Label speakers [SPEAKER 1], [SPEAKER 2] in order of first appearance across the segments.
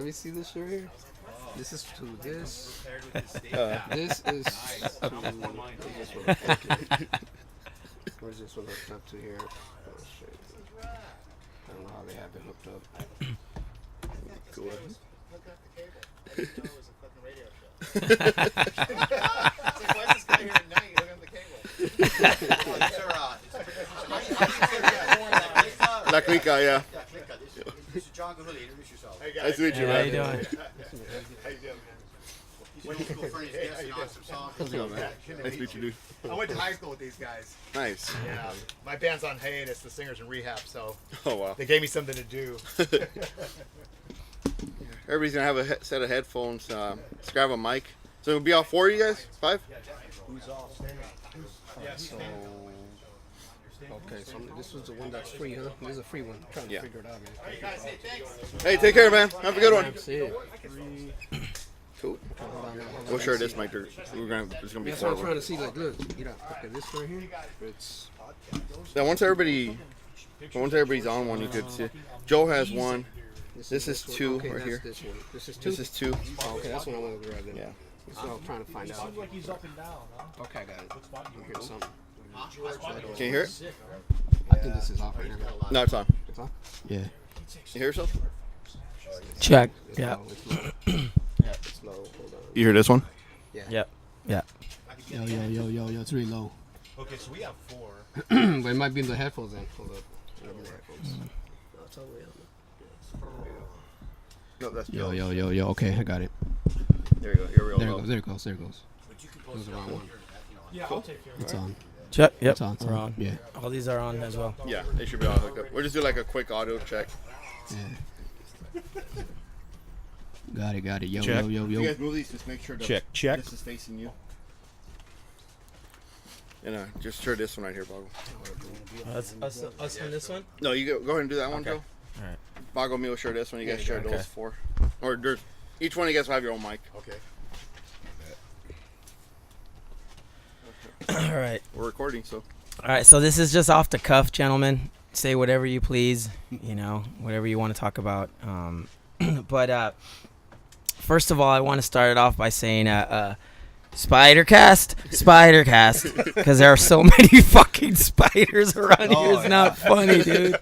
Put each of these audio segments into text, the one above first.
[SPEAKER 1] Let me see this shirt here. This is to this. This is to. Where's this one hooked up to here? Oh, shit. I don't know how they have it hooked up. Cool. Hook up the cable. It was a fucking radio show. So why is this guy here at night hooking up the cable?
[SPEAKER 2] La Clica, yeah.
[SPEAKER 3] This is John Gahuli. Introduce yourself.
[SPEAKER 2] Hey guys. Nice to meet you, man.
[SPEAKER 4] How you doing?
[SPEAKER 2] How you doing, man?
[SPEAKER 3] He's an old school Furnace dancing on some songs.
[SPEAKER 2] How's it going, man? Nice to meet you, dude.
[SPEAKER 5] I went to high school with these guys.
[SPEAKER 2] Nice.
[SPEAKER 5] Yeah. My band's on hiatus. The singer's in rehab, so
[SPEAKER 2] Oh, wow.
[SPEAKER 5] they gave me something to do.
[SPEAKER 2] Everybody's going to have a set of headphones. Let's grab a mic. So it'll be all 4 of you guys? 5?
[SPEAKER 3] Who's all standing?
[SPEAKER 1] So, okay, so this was the one that's free, huh? This is a free one. I'm trying to figure it out, man.
[SPEAKER 2] Hey, take care, man. Have a good one.
[SPEAKER 1] That's it.
[SPEAKER 2] Cool. What shirt this mic? It's gonna be
[SPEAKER 1] That's what I'm
[SPEAKER 2] 4.
[SPEAKER 1] trying to see. Like, look, you know, okay, this right here. It's
[SPEAKER 2] Now, once everybody's on one, you could see. Joe has one. This is 2
[SPEAKER 1] okay,
[SPEAKER 2] right
[SPEAKER 1] that's
[SPEAKER 2] here.
[SPEAKER 1] This one. This is 2.
[SPEAKER 2] This is 2.
[SPEAKER 1] Oh, okay, that's what I wanted to grab. Then.
[SPEAKER 2] Yeah.
[SPEAKER 1] That's what I'm trying to find out.
[SPEAKER 6] Seems like he's up and down, huh?
[SPEAKER 1] Okay, I got it. I'm hearing something.
[SPEAKER 2] Can you hear it?
[SPEAKER 1] I think this is off right now.
[SPEAKER 2] No, it's on.
[SPEAKER 1] It's on.
[SPEAKER 4] Yeah.
[SPEAKER 2] You hear yourself?
[SPEAKER 4] Check.
[SPEAKER 1] It's
[SPEAKER 4] Yeah.
[SPEAKER 1] low, it's low. It's low. Hold on.
[SPEAKER 2] You hear this one?
[SPEAKER 4] Yep. Yeah.
[SPEAKER 6] Yo, it's really low.
[SPEAKER 5] Okay, so we have 4.
[SPEAKER 1] But it might be in the headphones then. Hold up. It might be in the headphones. No, it's all the way on.
[SPEAKER 2] No, that's
[SPEAKER 6] Yo,
[SPEAKER 2] Joe.
[SPEAKER 6] okay, I got it.
[SPEAKER 2] There you go. You're real
[SPEAKER 6] There it
[SPEAKER 2] low.
[SPEAKER 6] goes, there it goes, there it goes.
[SPEAKER 1] It was the wrong one.
[SPEAKER 6] Yeah, I'll take care of it. It's on.
[SPEAKER 4] Check. Yep.
[SPEAKER 6] It's on.
[SPEAKER 4] We're on.
[SPEAKER 6] Yeah.
[SPEAKER 4] All these are on as well.
[SPEAKER 2] Yeah, they should be all hooked up. We'll just do like a quick audio check.
[SPEAKER 6] Yeah. Got it. Yo,
[SPEAKER 4] Check.
[SPEAKER 6] yo.
[SPEAKER 2] If you guys move these, just make sure
[SPEAKER 4] Check.
[SPEAKER 2] this is facing you. And just share this one right here, Boggle.
[SPEAKER 4] Us on this one.
[SPEAKER 2] No, you go ahead and do that one,
[SPEAKER 4] Okay.
[SPEAKER 2] Joe.
[SPEAKER 4] All right.
[SPEAKER 2] Boggle me will share this one. You guys share
[SPEAKER 4] Okay.
[SPEAKER 2] those 4. Or there's, each one of you guys will have your own mic.
[SPEAKER 5] Okay.
[SPEAKER 4] All right.
[SPEAKER 2] We're recording, so.
[SPEAKER 4] All right. So this is just off the cuff, gentlemen. Say whatever you please. You know, whatever you want to talk about. But first of all, I want to start it off by saying Spidercast, because there are so many fucking spiders around here. It's not funny, dude.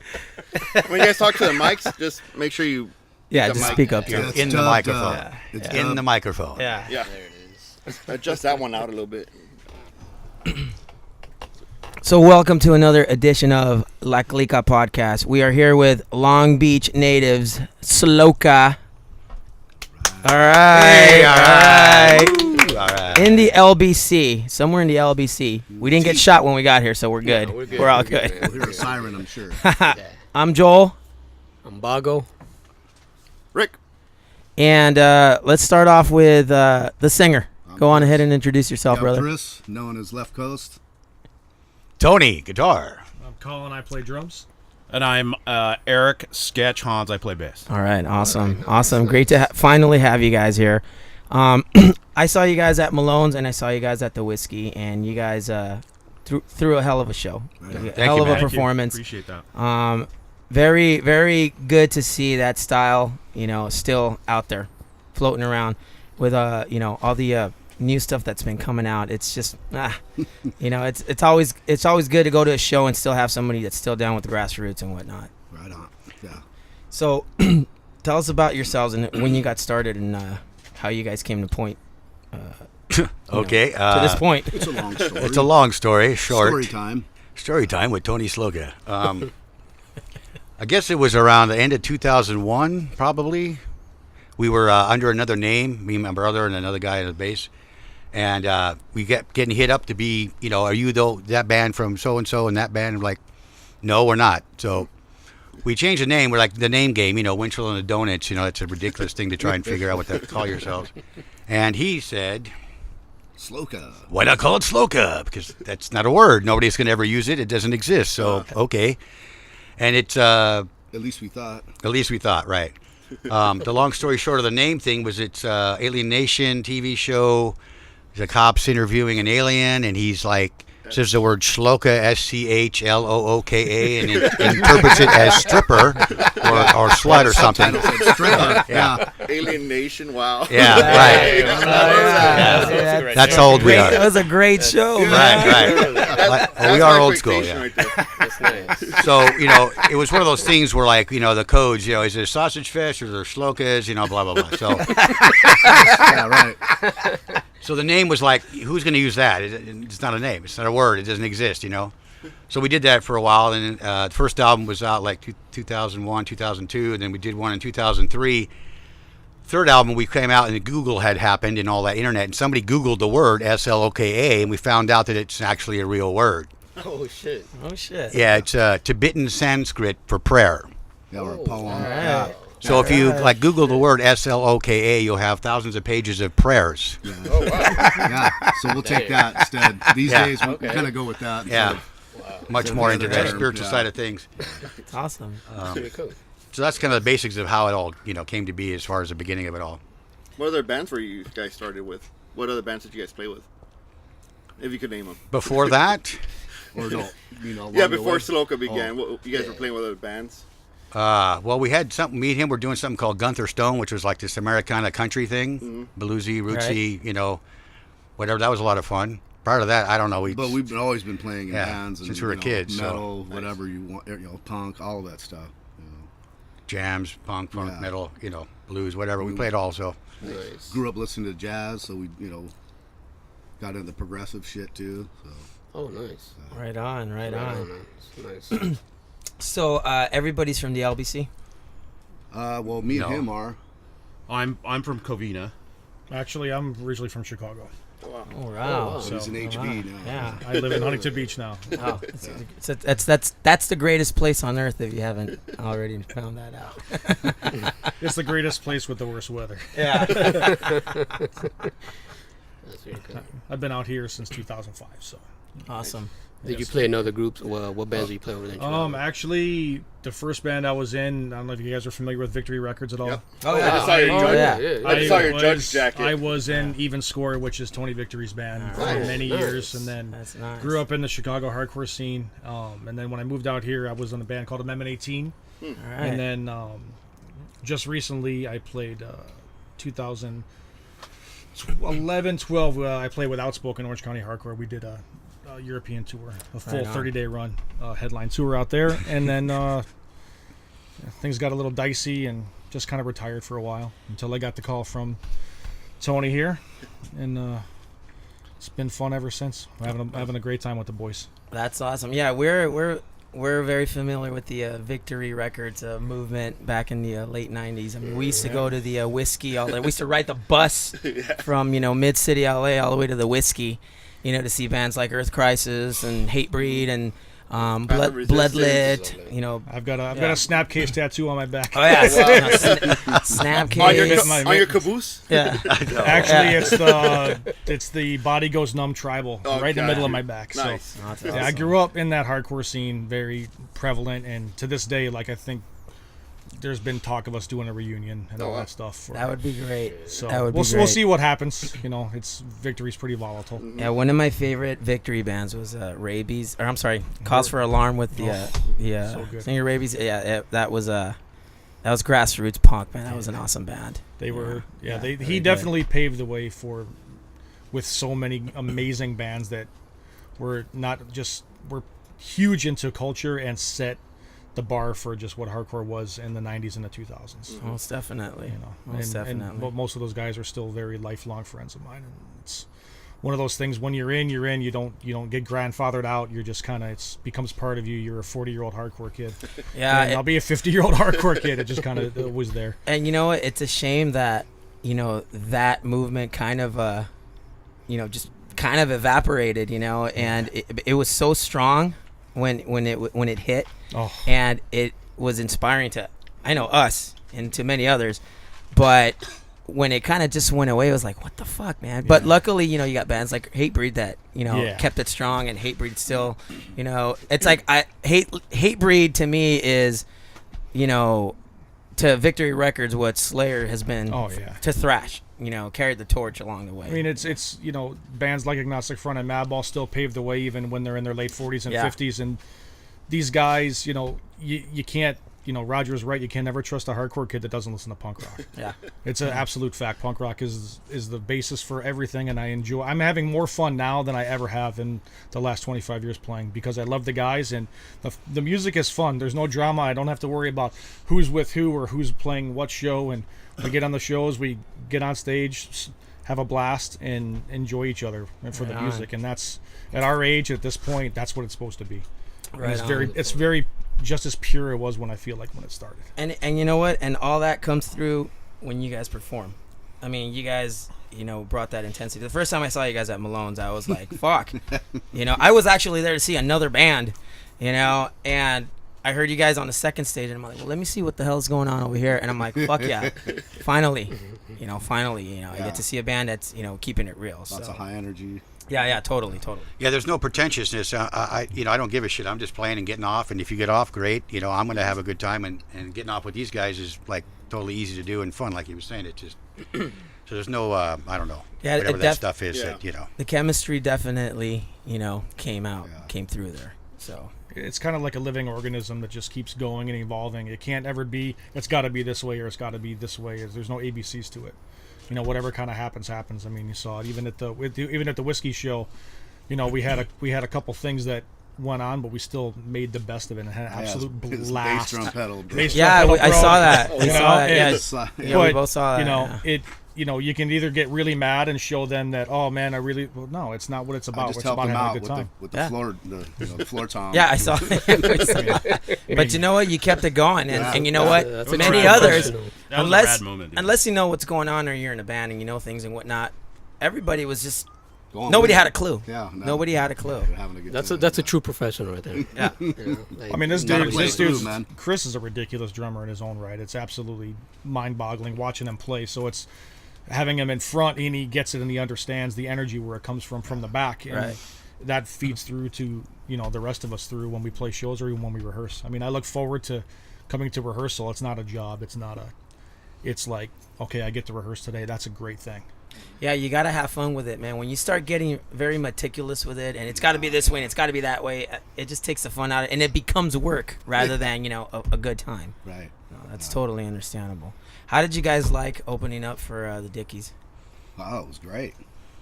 [SPEAKER 2] When you guys talk to the mics, just make sure you.
[SPEAKER 4] Yeah,
[SPEAKER 2] The
[SPEAKER 4] just
[SPEAKER 2] mic.
[SPEAKER 4] speak up to
[SPEAKER 3] You're
[SPEAKER 4] it.
[SPEAKER 3] in the microphone.
[SPEAKER 4] Yeah.
[SPEAKER 3] In the microphone.
[SPEAKER 4] Yeah.
[SPEAKER 2] Yeah. Adjust that one out a little bit.
[SPEAKER 4] So welcome to another edition of La Clica Podcast. We are here with Long Beach natives, Sloka. All right.
[SPEAKER 3] Hey, all right.
[SPEAKER 4] In the LBC, somewhere in the LBC. We didn't get shot when we got here, so we're good. We're all good.
[SPEAKER 1] man.
[SPEAKER 6] We'll hear a siren, I'm sure.
[SPEAKER 4] I'm Joel,
[SPEAKER 1] I'm Bago.
[SPEAKER 2] Rick.
[SPEAKER 4] and let's start off with the singer. Go on ahead and introduce yourself, brother.
[SPEAKER 6] Chris, known as Left Coast.
[SPEAKER 3] Tony, guitar.
[SPEAKER 7] I'm Colin, I play drums. And I'm Eric Sketch Hans, I play bass.
[SPEAKER 4] All right, awesome. Great to finally have you guys here. I saw you guys at Malone's and I saw you guys at the Whiskey, and you guys threw a hell of a show, hell of a
[SPEAKER 3] man.
[SPEAKER 4] performance.
[SPEAKER 7] Appreciate that.
[SPEAKER 4] Very, very good to see that style, still out there, floating around with all the new stuff that's been coming out. It's just it's always good to go to a show and still have somebody that's still down with the grassroots and whatnot.
[SPEAKER 6] Right on. Yeah.
[SPEAKER 4] So tell us about yourselves and when you got started and how you guys came to point
[SPEAKER 3] Okay.
[SPEAKER 4] to this point.
[SPEAKER 6] It's a long story.
[SPEAKER 3] It's a long story. Short.
[SPEAKER 6] Story time.
[SPEAKER 3] With Tony Sloka. I guess it was around the end of 2001, probably. We were under another name, me and my brother and another guy on the bass. And we kept getting hit up to be, are you that band from so-and-so and that band? I'm like, no, we're not. So we changed the name. We're like the name game, Winchell and the Donuts. It's a ridiculous thing to try and figure out what to call yourselves. And he said,
[SPEAKER 6] Sloka.
[SPEAKER 3] why not call it Sloka? Because that's not a word. Nobody's going to ever use it. It doesn't exist. So, okay. And it's...
[SPEAKER 6] At least we thought.
[SPEAKER 3] At least we thought, right. The long story short of the name thing was it's Alien Nation TV show. The cop's interviewing an alien, and he's like, says the word Sloka, SCHLOOKA, and it interprets it as stripper or slut or something.
[SPEAKER 6] Stripper. Yeah.
[SPEAKER 2] Alien Nation. Wow.
[SPEAKER 3] Yeah, right.
[SPEAKER 4] Yeah.
[SPEAKER 3] That's how old we
[SPEAKER 4] That
[SPEAKER 3] are.
[SPEAKER 4] was a great show, man.
[SPEAKER 3] Right.
[SPEAKER 2] That's
[SPEAKER 3] We are
[SPEAKER 2] my
[SPEAKER 3] old school,
[SPEAKER 2] quotation
[SPEAKER 3] yeah.
[SPEAKER 2] right there.
[SPEAKER 1] That's nice.
[SPEAKER 3] So, it was one of those things where, like, the codes, is it sausage fish or there slokas, blah, blah, blah. So,
[SPEAKER 6] Yeah, right.
[SPEAKER 3] so the name was like, who's going to use that? It's not a name. It's not a word. It doesn't exist, So we did that for a while, and the first album was out like 2001, 2002, and then we did one in 2003. Third album, we came out and Google had happened and all that internet, and somebody Googled the word Sloka, and we found out that it's actually a real word.
[SPEAKER 1] Oh shit.
[SPEAKER 4] Oh shit.
[SPEAKER 3] Yeah, it's Tibetan Sanskrit for prayer.
[SPEAKER 6] Yeah, or a poem.
[SPEAKER 4] All right.
[SPEAKER 6] Yeah.
[SPEAKER 3] So if you like Google the word Sloka, you'll have thousands of pages of prayers.
[SPEAKER 1] Oh wow.
[SPEAKER 6] Yeah. So we'll take that instead. These
[SPEAKER 3] Yeah.
[SPEAKER 6] days, we'll
[SPEAKER 1] Okay.
[SPEAKER 6] kind of go with that.
[SPEAKER 3] Yeah, much more into that
[SPEAKER 6] better,
[SPEAKER 3] spiritual
[SPEAKER 6] yeah.
[SPEAKER 3] side of things.
[SPEAKER 4] It's awesome.
[SPEAKER 1] Pretty cool.
[SPEAKER 3] So that's kind of the basics of how it all came to be as far as the beginning of it all.
[SPEAKER 2] What other bands were you guys started with? What other bands did you guys play with? If you could name them.
[SPEAKER 3] Before that,
[SPEAKER 6] Or no,
[SPEAKER 2] Yeah,
[SPEAKER 6] along the
[SPEAKER 2] before
[SPEAKER 6] way.
[SPEAKER 2] Sloka began, what, you guys were playing with other bands?
[SPEAKER 3] well, we had something. Me and him were doing something called Gunther Stone, which was like this Americana country thing, bluesy, rootsy, whatever. That was a lot of fun. Prior to that, I don't know.
[SPEAKER 6] But we've always been playing in
[SPEAKER 3] Yeah,
[SPEAKER 6] bands and
[SPEAKER 3] since we were kids, so-
[SPEAKER 6] metal, whatever you want, punk, all of that stuff.
[SPEAKER 3] jams, punk, funk,
[SPEAKER 6] Yeah.
[SPEAKER 3] metal, blues, whatever. We played all. So
[SPEAKER 1] Nice.
[SPEAKER 6] Grew up listening to jazz, so we got into progressive shit too. So
[SPEAKER 1] Oh nice.
[SPEAKER 4] Right on. Right on.
[SPEAKER 1] Nice. Nice.
[SPEAKER 4] So everybody's from the LBC.
[SPEAKER 6] well, me
[SPEAKER 3] No.
[SPEAKER 6] and him are.
[SPEAKER 7] I'm from Covina.
[SPEAKER 8] Actually, I'm originally from Chicago.
[SPEAKER 4] Oh wow.
[SPEAKER 1] wow.
[SPEAKER 6] So he's an HB now.
[SPEAKER 4] Yeah.
[SPEAKER 8] I live in Huntington Beach now.
[SPEAKER 4] Oh, that's the greatest place on earth if you haven't already found that out.
[SPEAKER 8] It's the greatest place with the worst weather.
[SPEAKER 4] Yeah.
[SPEAKER 1] That's very cool.
[SPEAKER 8] I've been out here since 2005. So,
[SPEAKER 4] Awesome.
[SPEAKER 1] Did you play in other groups? Well, what bands did you play over there? in Chicago?
[SPEAKER 8] actually, the first band I was in, I don't know if you guys are familiar with Victory Records at all.
[SPEAKER 2] Yep.
[SPEAKER 4] Oh
[SPEAKER 2] I just saw your
[SPEAKER 4] Oh,
[SPEAKER 2] judge.
[SPEAKER 4] yeah.
[SPEAKER 2] I just saw your
[SPEAKER 8] was-
[SPEAKER 2] judge jacket.
[SPEAKER 8] I was in Even Score, which is Tony Victory's band, for
[SPEAKER 1] Nice.
[SPEAKER 8] many
[SPEAKER 1] Nice.
[SPEAKER 8] years, and then
[SPEAKER 4] That's nice.
[SPEAKER 8] grew up in the Chicago hardcore scene. And then when I moved out here, I was in a band called Amendment 18.
[SPEAKER 4] All right.
[SPEAKER 8] And then just recently, I played 2011, 12. I played with Outspoken Orange County Hardcore. We did a European tour, a full
[SPEAKER 4] Right on.
[SPEAKER 8] 30-day run, headline tour out there. And then things got a little dicey and just kind of retired for a while until I got the call from Tony here. And it's been fun ever since. Having a great time with the boys.
[SPEAKER 4] That's awesome. Yeah, we're very familiar with the Victory Records movement back in the late '90s. I mean, we used to go to the Whiskey all day. We used to ride the bus from Mid City LA all the way to the Whiskey, to see bands like Earth Crisis and Hatebreed and
[SPEAKER 2] Resistance.
[SPEAKER 4] Bloodlit.
[SPEAKER 8] I've got a Snapcase tattoo on my back.
[SPEAKER 4] Oh yeah, Snapcase.
[SPEAKER 2] On your,
[SPEAKER 8] my-
[SPEAKER 2] on your caboose?
[SPEAKER 4] Yeah.
[SPEAKER 8] Actually, it's the Body Goes Numb Tribal right in the
[SPEAKER 2] Okay.
[SPEAKER 8] middle of my back.
[SPEAKER 2] Nice.
[SPEAKER 8] So
[SPEAKER 4] That's
[SPEAKER 8] yeah, I
[SPEAKER 4] awesome.
[SPEAKER 8] grew up in that hardcore scene, very prevalent, and to this day, like I think there's been talk of us doing a reunion and all
[SPEAKER 2] wow.
[SPEAKER 8] that stuff.
[SPEAKER 4] That would be great.
[SPEAKER 8] So
[SPEAKER 4] that would be
[SPEAKER 8] we'll
[SPEAKER 4] great.
[SPEAKER 8] see what happens. It's Victory's pretty volatile.
[SPEAKER 4] Yeah, one of my favorite Victory bands was Rabies, or I'm sorry, Cause for Alarm with the
[SPEAKER 8] so good.
[SPEAKER 4] singer Rabies. Yeah, that was grassroots punk, man. That was an awesome band.
[SPEAKER 8] They were
[SPEAKER 4] Yeah,
[SPEAKER 8] he
[SPEAKER 4] very good.
[SPEAKER 8] definitely paved the way with so many amazing bands that were huge into culture and set the bar for just what hardcore was in the 90s and the 2000s.
[SPEAKER 4] Most definitely. Most definitely.
[SPEAKER 8] But most of those guys are still very lifelong friends of mine, and it's one of those things. When you're in, you don't get grandfathered out. You're just kind of, it becomes part of you. You're a 40-year-old hardcore kid.
[SPEAKER 4] Yeah,
[SPEAKER 8] And I'll be a 50-year-old hardcore kid. It just kind of was there.
[SPEAKER 4] and you know what? It's a shame that that movement kind of just kind of evaporated. And it was so strong when it hit.
[SPEAKER 8] Oh,
[SPEAKER 4] And it was inspiring to us and to many others, but when it kind of just went away, it was like, what the fuck, man. But luckily, you got bands like Hatebreed that
[SPEAKER 8] Yeah.
[SPEAKER 4] kept it strong, and Hatebreed still, it's like Hatebreed to me is to Victory Records what Slayer has been
[SPEAKER 8] Oh, yeah.
[SPEAKER 4] to thrash. Carried the torch along the way.
[SPEAKER 8] I mean, it's bands like Agnostic Front and Madball still paved the way even when they're in their late 40s and 50s, and these guys, you can't, Roger was right. You can never trust a hardcore kid that doesn't listen to punk rock.
[SPEAKER 4] Yeah,
[SPEAKER 8] it's an absolute fact. Punk rock is the basis for everything, and I'm having more fun now than I ever have in the last 25 years playing, because I love the guys, and the music is fun. There's no drama. I don't have to worry about who's with who or who's playing what show, and we get on the shows, we get on stage, have a blast, and enjoy each other for the music. And that's, at our age, at this point, that's what it's supposed to be. Right. It's very just as pure it was when it started.
[SPEAKER 4] And you know what? And all that comes through when you guys perform. I mean, you guys, brought that intensity. The first time I saw you guys at Malone's, I was like, fuck. I was actually there to see another band, and I heard you guys on the second stage, and I'm like, well, let me see what the hell's going on over here. And I'm like, fuck yeah, finally, I get to see a band that's, keeping it real.
[SPEAKER 6] Lots of high energy.
[SPEAKER 4] Yeah, totally.
[SPEAKER 3] Yeah, there's no pretentiousness. I don't give a shit. I'm just playing and getting off, and if you get off, great. I'm going to have a good time, and getting off with these guys is like totally easy to do and fun, like you were saying. It just so there's no I don't know, whatever that stuff is. That
[SPEAKER 4] the chemistry definitely came through there. So
[SPEAKER 8] it's kind of like a living organism that just keeps going and evolving. It can't ever be, it's got to be this way or it's got to be this way. There's no ABCs to it. Whatever kind of happens. I mean, you saw it even at the whiskey show. We had a couple things that went on, but we still made the best of it and had an absolute blast.
[SPEAKER 6] Bass drum pedal, bro.
[SPEAKER 4] I saw that. We saw that. Yeah, we both saw that.
[SPEAKER 8] You can either get really mad and show them that, oh man, no, it's not what it's about.
[SPEAKER 6] Just
[SPEAKER 8] it's
[SPEAKER 6] help
[SPEAKER 8] about
[SPEAKER 6] them
[SPEAKER 8] having
[SPEAKER 6] out
[SPEAKER 8] a good time.
[SPEAKER 6] with the floor, the floor tom.
[SPEAKER 4] Yeah, I saw. But you know what? You kept it going, and you know what?
[SPEAKER 1] That's
[SPEAKER 4] Many
[SPEAKER 1] a
[SPEAKER 4] others,
[SPEAKER 7] That was a rad moment, dude.
[SPEAKER 4] unless you know what's going on or you're in a band and you know things and whatnot, everybody was just.
[SPEAKER 6] Going
[SPEAKER 4] Nobody
[SPEAKER 6] with
[SPEAKER 4] had
[SPEAKER 6] it.
[SPEAKER 4] a clue.
[SPEAKER 6] Yeah, no.
[SPEAKER 4] Nobody had a clue.
[SPEAKER 6] They're having a good time.
[SPEAKER 1] That's a true professional right there.
[SPEAKER 4] Yeah.
[SPEAKER 8] I mean, this
[SPEAKER 6] Gotta
[SPEAKER 8] dude,
[SPEAKER 6] play it through, man.
[SPEAKER 8] Chris is a ridiculous drummer in his own right. It's absolutely mind-boggling watching him play. So it's having him in front, and he gets it and he understands the energy where it comes from the back, and that feeds through to the rest of us through when we play shows or even when we rehearse. I mean, I look forward to coming to rehearsal. It's not a job. It's like, okay, I get to rehearse today. That's a great thing.
[SPEAKER 4] Yeah, you gotta have fun with it, man. When you start getting very meticulous with it, and it's got to be this way and it's got to be that way, it just takes the fun out of it, and it becomes work rather than a good time.
[SPEAKER 6] Right.
[SPEAKER 4] No, that's totally understandable. How did you guys like opening up for the Dickies?
[SPEAKER 6] Oh, it was great.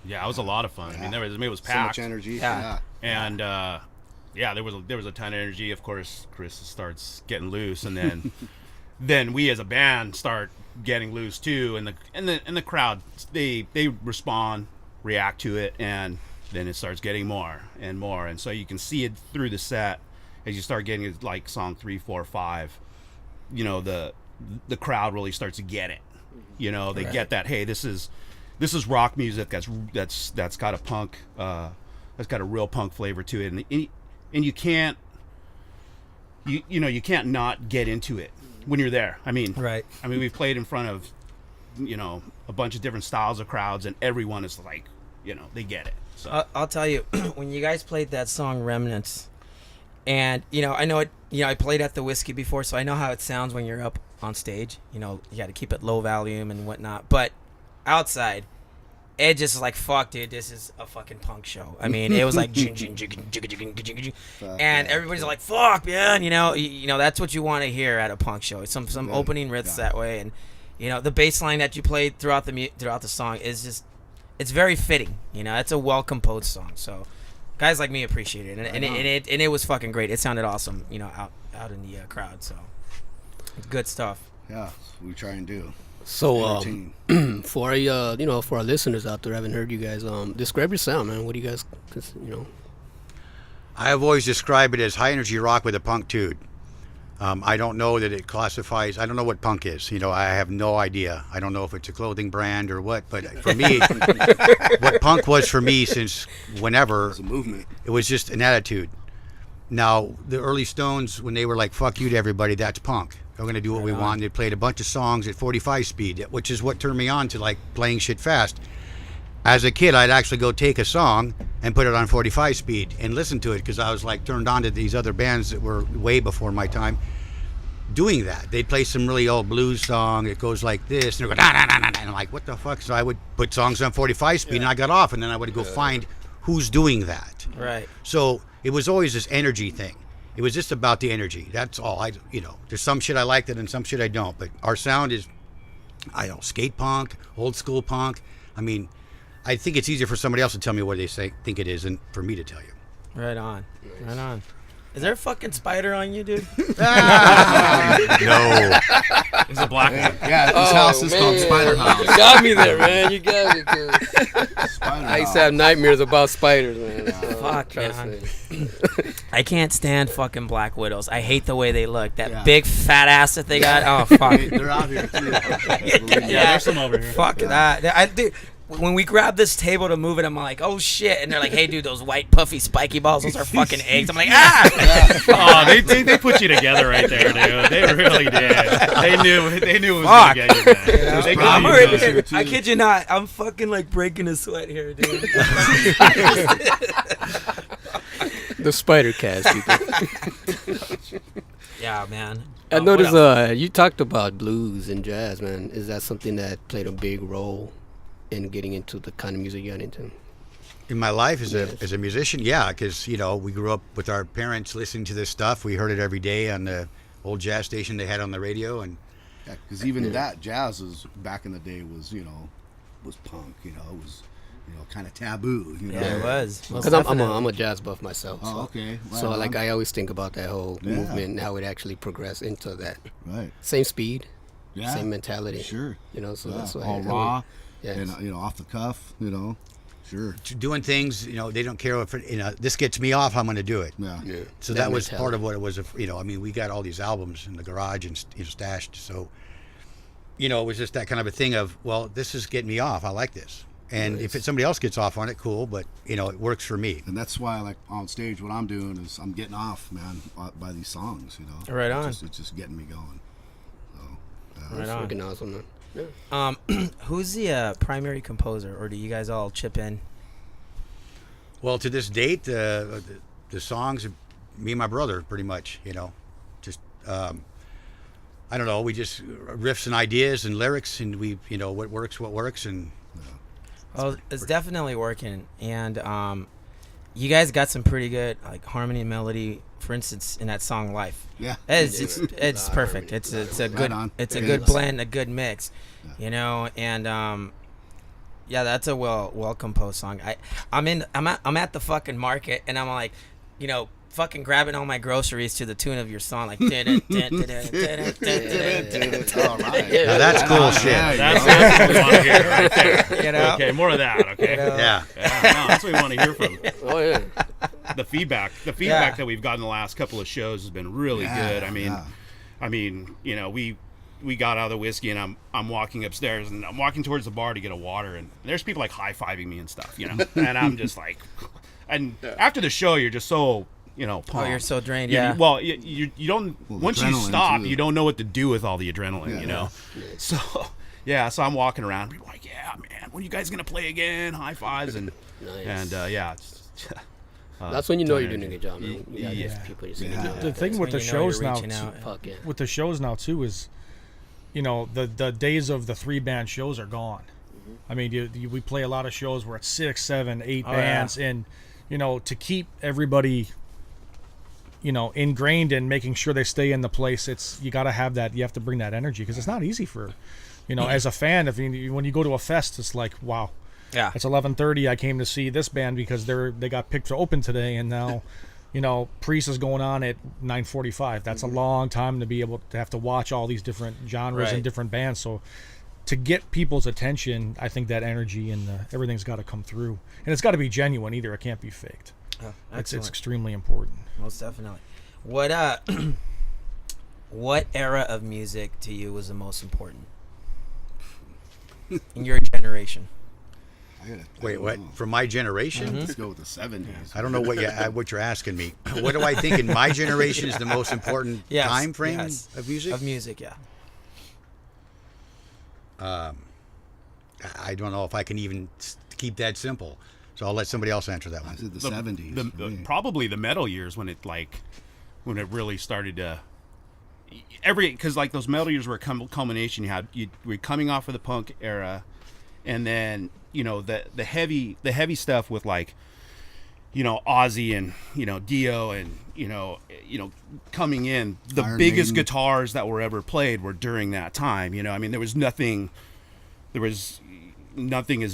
[SPEAKER 7] Yeah, it was a lot of fun.
[SPEAKER 6] Yeah.
[SPEAKER 7] I mean, it was
[SPEAKER 6] So
[SPEAKER 7] packed.
[SPEAKER 6] much energy.
[SPEAKER 4] Yeah.
[SPEAKER 7] And there was a ton of energy. Of course, Chris starts getting loose, and then then we as a band start getting loose too, and the crowd they respond, react to it, and then it starts getting more and more, and so you can see it through the set as you start getting like song 3, 4, 5. The crowd really starts to get it. They get that, hey, this is rock music that's got a punk that's got a real punk flavor to it, and you can't you can't not get into it when you're there. I mean, we've played in front of a bunch of different styles of crowds, and everyone is like, they get it. So
[SPEAKER 4] I'll tell you, when you guys played that song Remnants, and I know it, I played at the Whiskey before, so I know how it sounds when you're up on stage. You got to keep it low volume and whatnot, but outside it just is like, fuck, dude, this is a fucking punk show. I mean, it was like and everybody's like, fuck, man, that's what you want to hear at a punk show. Some opening riffs that way, and the bass line that you played throughout the song is just, it's very fitting. It's a well composed song. So guys like me appreciate it, and it was fucking great. It sounded awesome, out in the crowd. So it's good stuff.
[SPEAKER 6] Yeah, we try and do.
[SPEAKER 1] So for our listeners out there who haven't heard you guys, describe your sound, man. What do you guys
[SPEAKER 3] I have always described it as high energy rock with a punk tude. I don't know that it classifies. I don't know what punk is. I have no idea. I don't know if it's a clothing brand or what. But for me, what punk was for me since whenever,
[SPEAKER 6] It's a movement.
[SPEAKER 3] it was just an attitude. Now, the early Stones, when they were like, fuck you to everybody, that's punk. We're going to do what we want. They played a bunch of songs at 45 speed, which is what turned me on to like playing shit fast. As a kid, I'd actually go take a song and put it on 45 speed and listen to it because I was like turned on to these other bands that were way before my time. doing that. They'd play some really old blues song. It goes like this, and they're going, nah, nah, nah, nah, and I'm like, what the fuck? So I would put songs on 45 speed, and I got off, and then I would go find who's doing that.
[SPEAKER 4] Right.
[SPEAKER 3] So it was always this energy thing. It was just about the energy. That's all. There's some shit I liked it and some shit I don't. But our sound is, skate punk, old school punk. I mean, I think it's easier for somebody else to tell me what they think it is than for me to tell you.
[SPEAKER 4] Right on. Right on. Is there a fucking spider on you, dude?
[SPEAKER 3] No.
[SPEAKER 7] It's a black one.
[SPEAKER 6] Yeah, this house is called Spider House.
[SPEAKER 9] You got me there, man. You got me. 'Cause
[SPEAKER 6] Spider
[SPEAKER 9] I used to have nightmares about spiders, man.
[SPEAKER 4] Fuck,
[SPEAKER 9] trust
[SPEAKER 4] man.
[SPEAKER 9] me.
[SPEAKER 4] I can't stand fucking black widows. I hate the way they look. That
[SPEAKER 6] Yeah.
[SPEAKER 4] big fat ass that they got. Oh fuck.
[SPEAKER 6] Hey, they're out here too.
[SPEAKER 7] Yeah, there's some over here.
[SPEAKER 4] Fuck that. Dude, when we grab this table to move it, I'm like, oh shit. And they're like, hey, dude, those white puffy spiky balls, those are fucking eggs. I'm like, ah.
[SPEAKER 7] Oh, they put you together right there, dude. They really did. They knew it was
[SPEAKER 4] Fuck.
[SPEAKER 7] gonna get you, man. They
[SPEAKER 4] I'm
[SPEAKER 7] knew
[SPEAKER 4] already,
[SPEAKER 7] you.
[SPEAKER 4] I kid you not. I'm fucking like breaking a sweat here, dude.
[SPEAKER 9] The spider cast, people.
[SPEAKER 4] Yeah, man.
[SPEAKER 9] I
[SPEAKER 4] What
[SPEAKER 9] noticed
[SPEAKER 4] else?
[SPEAKER 9] you talked about blues and jazz, man. Is that something that played a big role in getting into the kind of music you got into?
[SPEAKER 3] In my life as a musician, yeah, because we grew up with our parents listening to this stuff. We heard it every day on the old jazz station they had on the radio, and
[SPEAKER 6] because even that jazz was back in the day was punk. It was kind of taboo.
[SPEAKER 4] Yeah, it was.
[SPEAKER 9] Because I'm a jazz buff myself.
[SPEAKER 6] Oh,
[SPEAKER 9] So,
[SPEAKER 6] okay. Right
[SPEAKER 9] so
[SPEAKER 6] on.
[SPEAKER 9] like I always think about that whole
[SPEAKER 6] Yeah.
[SPEAKER 9] movement and how it actually progressed into that
[SPEAKER 6] Right.
[SPEAKER 9] same speed,
[SPEAKER 6] Yeah.
[SPEAKER 9] same mentality.
[SPEAKER 6] Sure.
[SPEAKER 9] So
[SPEAKER 6] Yeah.
[SPEAKER 9] that's why
[SPEAKER 6] All raw.
[SPEAKER 9] Yeah.
[SPEAKER 6] And off the cuff. Sure.
[SPEAKER 3] doing things. They don't care if this gets me off. I'm going to do it.
[SPEAKER 6] Yeah.
[SPEAKER 9] Yeah.
[SPEAKER 3] So that was
[SPEAKER 9] mentality.
[SPEAKER 3] part of what it was. We got all these albums in the garage and stashed. So, it was just that kind of a thing of, well, this is getting me off. I like this. And if somebody else gets off on it, cool. But, it works for me.
[SPEAKER 6] And that's why, like, on stage, what I'm doing is I'm getting off, man, by these songs,
[SPEAKER 4] Right on.
[SPEAKER 6] It's just getting me going. So,
[SPEAKER 4] Right on.
[SPEAKER 9] Freaking awesome, man.
[SPEAKER 4] Who's the primary composer, or do you guys all chip in?
[SPEAKER 3] Well, to this date, the songs, me and my brother, pretty much, just, I don't know, we just riffs and ideas and lyrics, and we, what works, and
[SPEAKER 4] Well, it's definitely working, and you guys got some pretty good like harmony and melody. For instance, in that song "Life,"
[SPEAKER 6] yeah.
[SPEAKER 4] it's perfect. It's a good
[SPEAKER 6] on.
[SPEAKER 4] it's a
[SPEAKER 6] It
[SPEAKER 4] good
[SPEAKER 6] is.
[SPEAKER 4] blend, a good mix, and yeah, that's a well composed song. I'm at the fucking market, and I'm like, fucking grabbing all my groceries to the tune of your song, like.
[SPEAKER 6] All right.
[SPEAKER 3] now that's cool shit.
[SPEAKER 7] That's what we want to hear right there. Okay, more of that. Okay.
[SPEAKER 3] Yeah.
[SPEAKER 7] No, that's what we want to hear from.
[SPEAKER 9] Oh yeah.
[SPEAKER 7] The feedback
[SPEAKER 4] Yeah.
[SPEAKER 7] that we've gotten the last couple of shows has been really good. I mean, we got out of the whiskey, and I'm walking upstairs, and I'm walking towards the bar to get a water, and there's people like high-fiving me and stuff, and I'm just like, and after the show, you're just so, pumped.
[SPEAKER 4] Oh, you're so drained.
[SPEAKER 7] You-
[SPEAKER 4] Yeah.
[SPEAKER 7] Well, you don't.
[SPEAKER 6] Well, the
[SPEAKER 7] Once you
[SPEAKER 6] adrenaline,
[SPEAKER 7] stop,
[SPEAKER 6] too.
[SPEAKER 7] you don't know what to do with all the adrenaline.
[SPEAKER 6] Yeah.
[SPEAKER 7] So yeah. So I'm walking around. People are like, yeah, man, when are you guys gonna play again? High fives and
[SPEAKER 9] Nice.
[SPEAKER 7] yeah. It's,
[SPEAKER 9] That's when you know you're
[SPEAKER 7] energy.
[SPEAKER 9] doing a good job, man. You got
[SPEAKER 7] Yeah.
[SPEAKER 9] these people just
[SPEAKER 6] Yeah.
[SPEAKER 8] The thing
[SPEAKER 4] That's
[SPEAKER 8] with the
[SPEAKER 4] when
[SPEAKER 8] shows
[SPEAKER 4] you're
[SPEAKER 8] now,
[SPEAKER 4] reaching out.
[SPEAKER 9] Fuck yeah.
[SPEAKER 8] with the shows now too, is the days of the 3-band shows are gone. I mean, we play a lot of shows where it's 6, 7, 8
[SPEAKER 4] Oh, yeah.
[SPEAKER 8] bands, and to keep everybody ingrained in making sure they stay in the place, you got to have that. You have to bring that energy, because it's not easy for as a fan. If when you go to a fest, it's like, wow,
[SPEAKER 4] Yeah.
[SPEAKER 8] it's 11:30. I came to see this band because they got picked to open today, and now Priest is going on at 9:45. That's a long time to be able to have to watch all these different genres
[SPEAKER 4] Right.
[SPEAKER 8] and different bands. So to get people's attention, I think that energy and everything's got to come through, and it's got to be genuine either. It can't be faked.
[SPEAKER 4] Oh,
[SPEAKER 8] It's
[SPEAKER 4] excellent.
[SPEAKER 8] extremely important.
[SPEAKER 4] Most definitely. What what era of music to you was the most important in your generation?
[SPEAKER 3] Wait, what? From my generation?
[SPEAKER 6] Let's go with the 70s.
[SPEAKER 3] I don't know what you're asking me. What do I think in my generation is the most important
[SPEAKER 4] Yes,
[SPEAKER 3] time frame
[SPEAKER 4] yes.
[SPEAKER 3] of music?
[SPEAKER 4] Of music, yeah.
[SPEAKER 3] I don't know if I can even keep that simple. So I'll let somebody else answer that
[SPEAKER 6] I
[SPEAKER 3] one.
[SPEAKER 6] said the 70s. for me.
[SPEAKER 7] Probably the metal years when it really started to because like those metal years were a culmination. You were coming off of the punk era, and then the heavy stuff with like Ozzy and Dio and coming in. The
[SPEAKER 6] Iron
[SPEAKER 7] biggest
[SPEAKER 6] Maiden.
[SPEAKER 7] guitars that were ever played were during that time. I mean, there was nothing as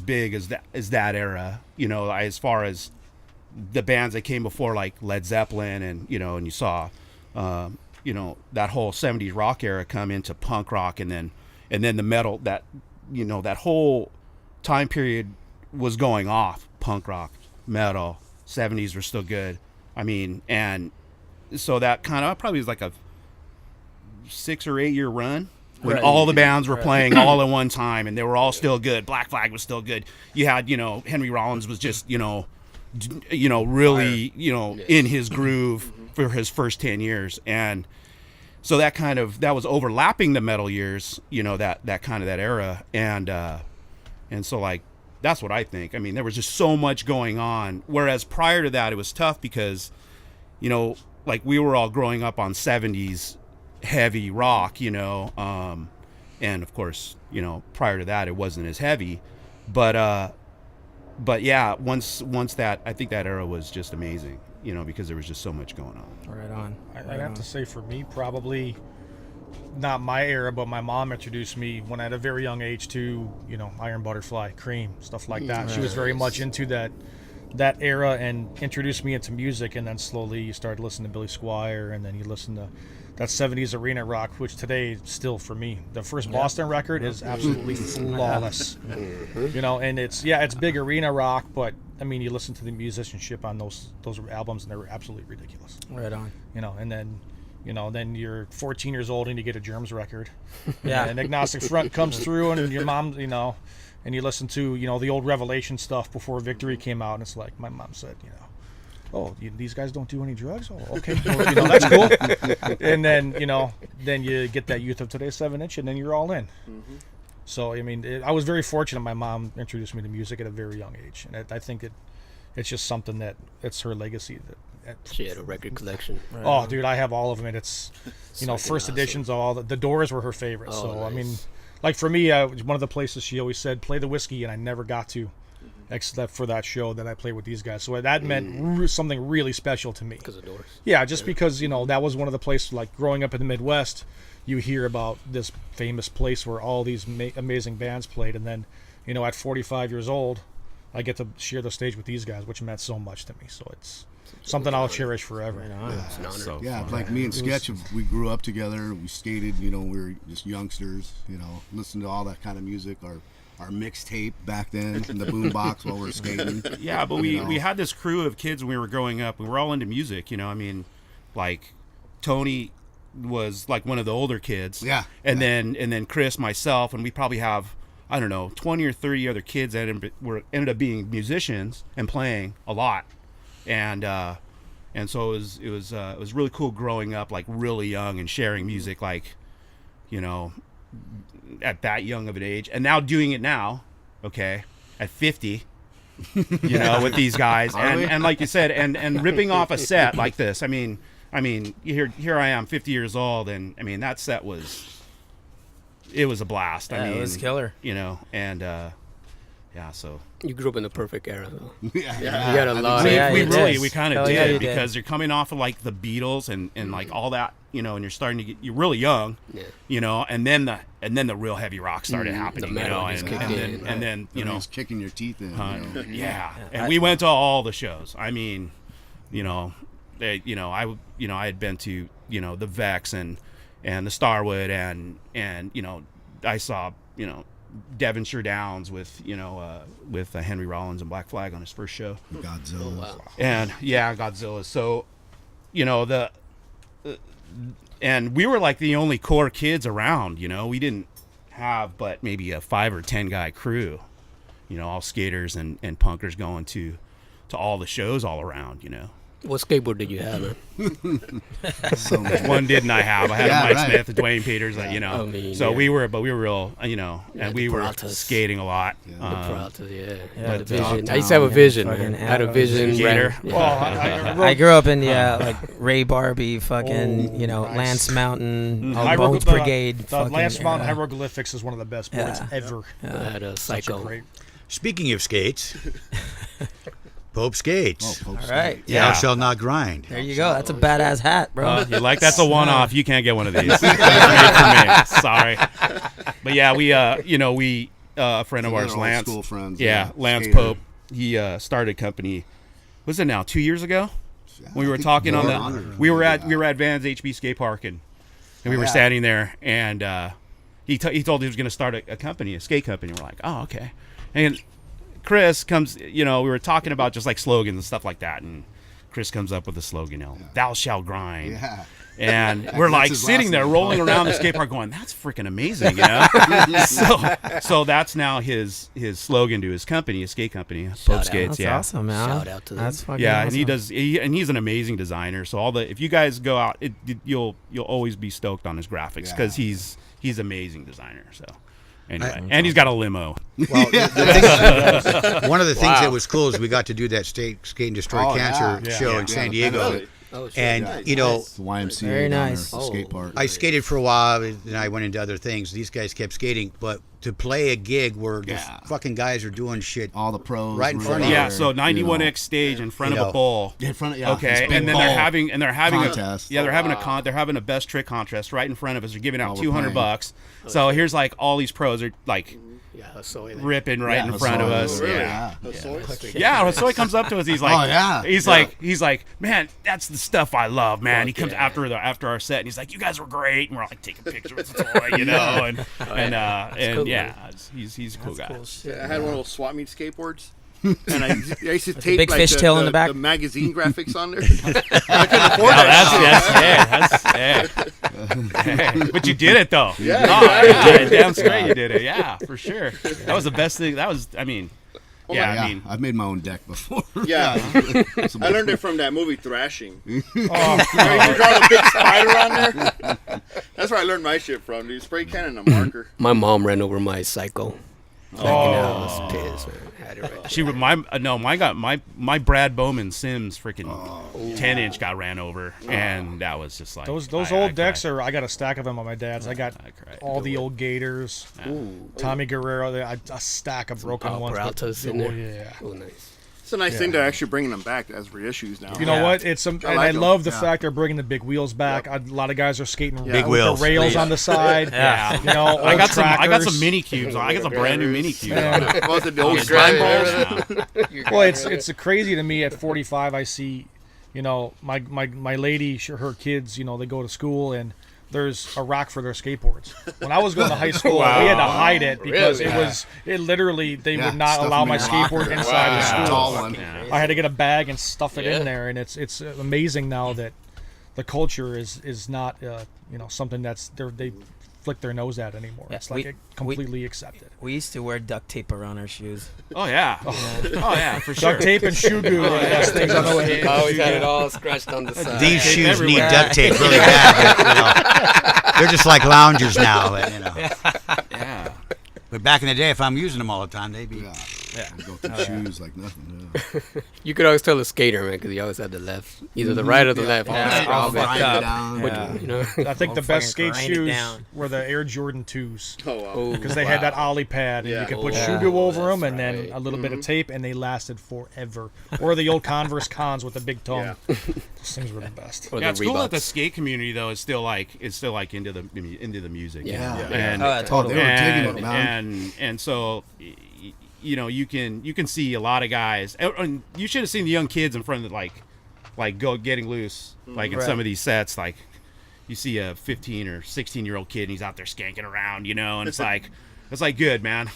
[SPEAKER 7] big as that era. As far as the bands that came before, like Led Zeppelin, and and you saw that whole 70s rock era come into punk rock, and then the metal, that that whole time period was going off. Punk rock, metal, 70s were still good. I mean, and so that kind of probably was like a 6 or 8 year run when all the bands were playing all at one time, and they were all still good. Black Flag was still good. You had Henry Rollins was just really in his groove for his first 10 years, and so that was overlapping the metal years, that era, and so like that's what I think. I mean, there was just so much going on, whereas prior to that it was tough because like we were all growing up on 70s heavy rock, and of course prior to that it wasn't as heavy, but yeah, once that, I think that era was just amazing, because there was just so much going on.
[SPEAKER 4] Right on.
[SPEAKER 8] I'd have to say for me, probably not my era, but my mom introduced me when at a very young age to Iron Butterfly, Cream, stuff like that. She was very much into that era and introduced me into music, and then slowly you started listening to Billy Squier, and then you listen to that 70s arena rock, which today still for me, the first Boston record is absolutely flawless. And it's big arena rock, but I mean, you listen to the musicianship on those albums and they're absolutely ridiculous.
[SPEAKER 4] Right on.
[SPEAKER 8] And then then you're 14 years old and you get a Germs record.
[SPEAKER 4] Yeah.
[SPEAKER 8] And Agnostic Front comes through, and your mom, and you listen to the old Revelation stuff before Victory came out, and it's like my mom said, oh, these guys don't do any drugs? Oh, okay. Well, that's cool. And then, then you get that Youth of Today 7-inch, and then you're all in. Mm-hmm. So, I mean, I was very fortunate. My mom introduced me to music at a very young age. And I think it's just something that it's her legacy.
[SPEAKER 9] She had a record collection.
[SPEAKER 8] Right. Oh, dude, I have all of them. And it's, first editions of all. The Doors were her favorite.
[SPEAKER 9] Oh,
[SPEAKER 8] so,
[SPEAKER 9] nice.
[SPEAKER 8] I mean, like for me, one of the places she always said, play the whiskey, and I never got to. Except for that show that I played with these guys. So that meant something really special to me.
[SPEAKER 9] Because of Doors.
[SPEAKER 8] Yeah, just because, that was one of the places, like growing up in the Midwest, you hear about this famous place where all these amazing bands played. And then, at 45 years old, I get to share the stage with these guys, which meant so much to me. So it's something I'll cherish forever.
[SPEAKER 9] It's an honor.
[SPEAKER 7] So
[SPEAKER 6] Yeah,
[SPEAKER 7] fun.
[SPEAKER 6] like me and Sketch, we grew up together. We skated, we were just youngsters, listened to all that kind of music. Our mixtape back then in the boombox while we were skating.
[SPEAKER 7] Yeah, but we had this crew of kids when we were growing up. We were all into music, I mean, like Tony was like one of the older kids.
[SPEAKER 6] Yeah.
[SPEAKER 7] And then Chris, myself, and we probably have, I don't know, 20 or 30 other kids that ended up being musicians and playing a lot. And so it was really cool growing up like really young and sharing music like, at that young of an age, and now doing it now, okay, at 50, with these guys, and like you said, and ripping off a set like this. I mean, here I am, 50 years old, and I mean that set was a blast.
[SPEAKER 4] Yeah,
[SPEAKER 7] I mean,
[SPEAKER 4] it was killer.
[SPEAKER 7] And so
[SPEAKER 9] You grew up in the perfect era, though.
[SPEAKER 6] Yeah.
[SPEAKER 9] You had a lot.
[SPEAKER 7] we kind of
[SPEAKER 4] Hell
[SPEAKER 7] did
[SPEAKER 4] yeah, you did.
[SPEAKER 7] because you're coming off of like the Beatles and like all that, and you're starting to you're really young,
[SPEAKER 9] Yeah.
[SPEAKER 7] and then the real heavy rock started happening,
[SPEAKER 9] The metal just
[SPEAKER 7] and
[SPEAKER 9] kicked in,
[SPEAKER 7] and then
[SPEAKER 6] It's kicking your teeth in.
[SPEAKER 7] yeah, and we went to all the shows. I mean, I had been to the Vex and the Starwood and I saw Devonshire Downs with Henry Rollins and Black Flag on his first show.
[SPEAKER 6] Godzilla.
[SPEAKER 9] Oh, wow.
[SPEAKER 7] And Godzilla. So, and we were like the only core kids around. We didn't have but maybe a 5 or 10 guy crew. All skaters and punkers going to all the shows all around.
[SPEAKER 9] What skateboard did you have, man?
[SPEAKER 6] So much.
[SPEAKER 7] One didn't I have? I had
[SPEAKER 6] Yeah,
[SPEAKER 7] a Mike
[SPEAKER 6] right.
[SPEAKER 7] Smith, a Dwayne Peters, you know.
[SPEAKER 9] I mean,
[SPEAKER 7] so
[SPEAKER 9] yeah.
[SPEAKER 7] we were real, you know,
[SPEAKER 9] Yeah,
[SPEAKER 7] and
[SPEAKER 9] the
[SPEAKER 7] we were
[SPEAKER 9] Peraltas.
[SPEAKER 7] skating a lot.
[SPEAKER 9] The Peralta, yeah.
[SPEAKER 4] Yeah,
[SPEAKER 9] The
[SPEAKER 4] the
[SPEAKER 9] vision.
[SPEAKER 6] Dogtown.
[SPEAKER 9] I used to have a vision,
[SPEAKER 4] Fucking
[SPEAKER 9] man. I had a
[SPEAKER 4] arrows.
[SPEAKER 9] vision.
[SPEAKER 7] Gator.
[SPEAKER 9] ran- yeah.
[SPEAKER 8] Well,
[SPEAKER 4] I grew up in like Ray Barbie, fucking,
[SPEAKER 8] Oh,
[SPEAKER 4] you know,
[SPEAKER 8] nice.
[SPEAKER 4] Lance Mountain,
[SPEAKER 8] Hieroglyph-
[SPEAKER 4] Bones Brigade.
[SPEAKER 8] The
[SPEAKER 4] fucking
[SPEAKER 8] Lance Mountain
[SPEAKER 4] era.
[SPEAKER 8] Hieroglyphics is one of the best boards
[SPEAKER 4] Yeah.
[SPEAKER 8] ever.
[SPEAKER 9] I had a
[SPEAKER 8] Such a
[SPEAKER 9] Psycho.
[SPEAKER 8] great.
[SPEAKER 3] Speaking of skates, Pope skates.
[SPEAKER 6] Pope's
[SPEAKER 4] All right.
[SPEAKER 3] Thou
[SPEAKER 7] Yeah.
[SPEAKER 3] shall not grind.
[SPEAKER 4] There you go. That's a badass hat, bro.
[SPEAKER 7] You like that's a one-off. You can't get one of these. It's made for me. Sorry, but yeah, we you know, we a friend of
[SPEAKER 6] Another
[SPEAKER 7] ours,
[SPEAKER 6] old
[SPEAKER 7] Lance.
[SPEAKER 6] school friends,
[SPEAKER 7] Yeah, Lance
[SPEAKER 6] skater.
[SPEAKER 7] Pope. He started a company. Was it now 2 years ago? We
[SPEAKER 6] I
[SPEAKER 7] were
[SPEAKER 6] think
[SPEAKER 7] talking on
[SPEAKER 6] more
[SPEAKER 7] the.
[SPEAKER 6] longer.
[SPEAKER 7] We were at
[SPEAKER 6] Yeah.
[SPEAKER 7] Van's HB skate park and we were
[SPEAKER 6] yeah.
[SPEAKER 7] standing there and he told he was going to start a company, a skate company. We're like, oh okay, and Chris comes. You know, we were talking about just like slogans and stuff like that, and Chris comes up with a slogan, you know, "Thou shalt grind."
[SPEAKER 6] Yeah.
[SPEAKER 7] And we're
[SPEAKER 6] That's
[SPEAKER 7] like
[SPEAKER 6] his
[SPEAKER 7] sitting
[SPEAKER 6] last
[SPEAKER 7] there
[SPEAKER 6] name.
[SPEAKER 7] rolling around the skate park going, that's freaking amazing, you know? so that's now his slogan to his company, his skate company, Pope
[SPEAKER 9] out.
[SPEAKER 7] Skates.
[SPEAKER 4] That's
[SPEAKER 7] yeah.
[SPEAKER 4] awesome, man.
[SPEAKER 9] Shout out to them.
[SPEAKER 4] That's fucking
[SPEAKER 7] Yeah,
[SPEAKER 4] awesome.
[SPEAKER 7] and and he's an amazing designer. So if you guys go out, you'll always be stoked on his graphics because he's amazing designer. So anyway, and he's got a limo.
[SPEAKER 3] Well, the thing, one of the things that was cool is we got to do that Skate and Destroy
[SPEAKER 6] Oh,
[SPEAKER 3] Cancer
[SPEAKER 6] yeah.
[SPEAKER 3] show
[SPEAKER 6] Yeah.
[SPEAKER 3] in San
[SPEAKER 6] Yeah,
[SPEAKER 3] Diego.
[SPEAKER 6] really.
[SPEAKER 9] Oh, shit.
[SPEAKER 3] And, you know,
[SPEAKER 6] It's the YMCA
[SPEAKER 4] Very
[SPEAKER 6] down
[SPEAKER 4] nice.
[SPEAKER 6] there, the skate
[SPEAKER 9] Oh.
[SPEAKER 6] park.
[SPEAKER 3] I skated for a while, and I went into other things. These guys kept skating, but to play a gig where the
[SPEAKER 6] Yeah.
[SPEAKER 3] fucking guys are doing shit.
[SPEAKER 6] all the pros
[SPEAKER 3] Right in
[SPEAKER 6] were
[SPEAKER 3] front of
[SPEAKER 7] Yeah,
[SPEAKER 6] there,
[SPEAKER 7] so
[SPEAKER 6] you know.
[SPEAKER 7] 91X stage in front
[SPEAKER 3] You
[SPEAKER 7] of
[SPEAKER 3] know.
[SPEAKER 7] a bowl.
[SPEAKER 6] in front of this
[SPEAKER 7] Okay,
[SPEAKER 6] big
[SPEAKER 7] and then
[SPEAKER 6] ball
[SPEAKER 7] they're having
[SPEAKER 6] contest.
[SPEAKER 7] they're having a best trick contest right in front of us. They're giving out
[SPEAKER 6] Oh, we're playing.
[SPEAKER 7] $200. So here's like all these pros are like
[SPEAKER 9] Yeah, so
[SPEAKER 7] ripping right in front of us.
[SPEAKER 6] Really?
[SPEAKER 7] Yeah.
[SPEAKER 6] Yeah.
[SPEAKER 7] Yeah, so he comes up to us. He's like,
[SPEAKER 6] Oh, yeah.
[SPEAKER 7] he's like, man, that's the stuff I love, man. He comes after our set, and he's like, you guys were great, and we're like taking pictures with the toy, you know, and
[SPEAKER 9] cool,
[SPEAKER 7] yeah, he's a cool guy.
[SPEAKER 2] I had one of those swap meet skateboards. And I used to tape
[SPEAKER 4] big
[SPEAKER 2] like
[SPEAKER 4] fishtail in the back?
[SPEAKER 2] the magazine graphics on there. I couldn't afford that.
[SPEAKER 7] Hey, but you did it though.
[SPEAKER 2] Yeah,
[SPEAKER 7] Oh,
[SPEAKER 2] exactly.
[SPEAKER 7] yeah, damn straight you did it. Yeah, for sure. That was the best thing. That was, I mean, yeah,
[SPEAKER 6] Yeah,
[SPEAKER 7] I mean,
[SPEAKER 6] I've made my own deck before.
[SPEAKER 2] Yeah.
[SPEAKER 6] Some-
[SPEAKER 2] I learned it from that movie Thrashing.
[SPEAKER 8] Oh,
[SPEAKER 2] You draw the big spider on there. That's where I learned my shit from, dude. Spray can and a marker.
[SPEAKER 9] My mom ran over my Psycho. I was pissed, man. I had it right
[SPEAKER 7] she would my Brad Bowman Sims freaking 10-inch got ran over, and that was just like
[SPEAKER 8] those
[SPEAKER 7] I
[SPEAKER 8] old decks
[SPEAKER 7] cried.
[SPEAKER 8] I got a stack of them on my dad's. I got
[SPEAKER 7] I cried.
[SPEAKER 8] all the old Gators, Tommy Guerrero, a stack of broken ones. but-
[SPEAKER 9] Peraltas in there.
[SPEAKER 8] Yeah.
[SPEAKER 9] Oh, nice.
[SPEAKER 2] It's a nice thing to actually bringing them back as reissues now.
[SPEAKER 8] You know
[SPEAKER 7] Yeah.
[SPEAKER 8] what? It's and
[SPEAKER 2] like
[SPEAKER 8] I
[SPEAKER 2] 'em.
[SPEAKER 8] love the
[SPEAKER 6] Yeah.
[SPEAKER 8] fact they're bringing the big wheels back. A lot of guys are skating
[SPEAKER 3] Big
[SPEAKER 8] with
[SPEAKER 3] wheels.
[SPEAKER 8] the rails on the side.
[SPEAKER 7] Yeah.
[SPEAKER 8] You know,
[SPEAKER 7] I got
[SPEAKER 8] old
[SPEAKER 7] some
[SPEAKER 8] trackers.
[SPEAKER 7] mini cubes. I got some brand new mini cubes.
[SPEAKER 8] And-
[SPEAKER 2] Was it the old
[SPEAKER 7] Yeah.
[SPEAKER 2] slime balls?
[SPEAKER 8] well, it's crazy to me. At 45, I see, you know, my lady, her kids, you know, they go to school and there's a rack for their skateboards. When I was going to high school, we had to hide it because it literally they
[SPEAKER 6] Yeah,
[SPEAKER 8] would not
[SPEAKER 6] stuff
[SPEAKER 8] allow
[SPEAKER 6] them
[SPEAKER 8] my
[SPEAKER 6] in your
[SPEAKER 8] skateboard
[SPEAKER 6] locker.
[SPEAKER 8] inside the
[SPEAKER 6] Yeah,
[SPEAKER 8] school.
[SPEAKER 6] tall one.
[SPEAKER 8] I had to get a bag and stuff it
[SPEAKER 9] Yeah.
[SPEAKER 8] in there, and it's amazing now that the culture is not you know, something that's they flick their nose at anymore.
[SPEAKER 4] Yeah,
[SPEAKER 8] It's like
[SPEAKER 4] we-
[SPEAKER 8] completely accepted.
[SPEAKER 4] We used to wear duct tape around our shoes.
[SPEAKER 7] Oh yeah. Oh yeah, for sure.
[SPEAKER 8] Duct tape and shoe glue are the best things on the way.
[SPEAKER 9] I always had it all scratched on the side.
[SPEAKER 3] These
[SPEAKER 7] tape
[SPEAKER 3] shoes need
[SPEAKER 7] everywhere.
[SPEAKER 3] duct tape really bad. But, you know, they're just like loungers now. But, you know.
[SPEAKER 7] Yeah.
[SPEAKER 3] But back in the day, if I'm using them all the time, they'd be.
[SPEAKER 6] Yeah. Go through shoes like nothing. Yeah.
[SPEAKER 9] You could always tell a skater, man, because he always had the left, either the right or the left.
[SPEAKER 4] Yeah.
[SPEAKER 9] All
[SPEAKER 4] Oh,
[SPEAKER 9] that
[SPEAKER 4] fuck
[SPEAKER 9] stuff.
[SPEAKER 4] up.
[SPEAKER 6] Down.
[SPEAKER 4] Yeah.
[SPEAKER 9] You know.
[SPEAKER 8] I think
[SPEAKER 4] Oh,
[SPEAKER 8] the best
[SPEAKER 4] fucking
[SPEAKER 8] skate
[SPEAKER 4] grind it
[SPEAKER 8] shoes
[SPEAKER 4] down.
[SPEAKER 8] were the Air Jordan 2s.
[SPEAKER 2] Oh, wow.
[SPEAKER 9] Oh,
[SPEAKER 8] Because they had that ollie pad, and
[SPEAKER 2] Yeah.
[SPEAKER 8] you could put
[SPEAKER 9] Oh,
[SPEAKER 8] shoe glue over them,
[SPEAKER 9] that's
[SPEAKER 8] and then
[SPEAKER 9] right.
[SPEAKER 8] a little bit of tape, and they lasted forever. Or the old Converse Cons with the big tongue.
[SPEAKER 2] Yeah.
[SPEAKER 8] Those things were the best.
[SPEAKER 9] Or
[SPEAKER 7] Yeah,
[SPEAKER 9] the
[SPEAKER 7] it's cool that the
[SPEAKER 9] Reeboks.
[SPEAKER 7] skate community though is still like into the music. you
[SPEAKER 9] Yeah.
[SPEAKER 7] know?
[SPEAKER 9] Yeah.
[SPEAKER 7] And
[SPEAKER 4] Oh, yeah,
[SPEAKER 6] Oh,
[SPEAKER 4] totally.
[SPEAKER 6] they were digging
[SPEAKER 7] and,
[SPEAKER 6] it, man.
[SPEAKER 7] and so you know you can see a lot of guys, and you should have seen the young kids in front of like go getting loose like in
[SPEAKER 4] Right.
[SPEAKER 7] some of these sets. Like you see a 15 or 16-year-old kid and he's out there skanking around, you know, and it's like good, man.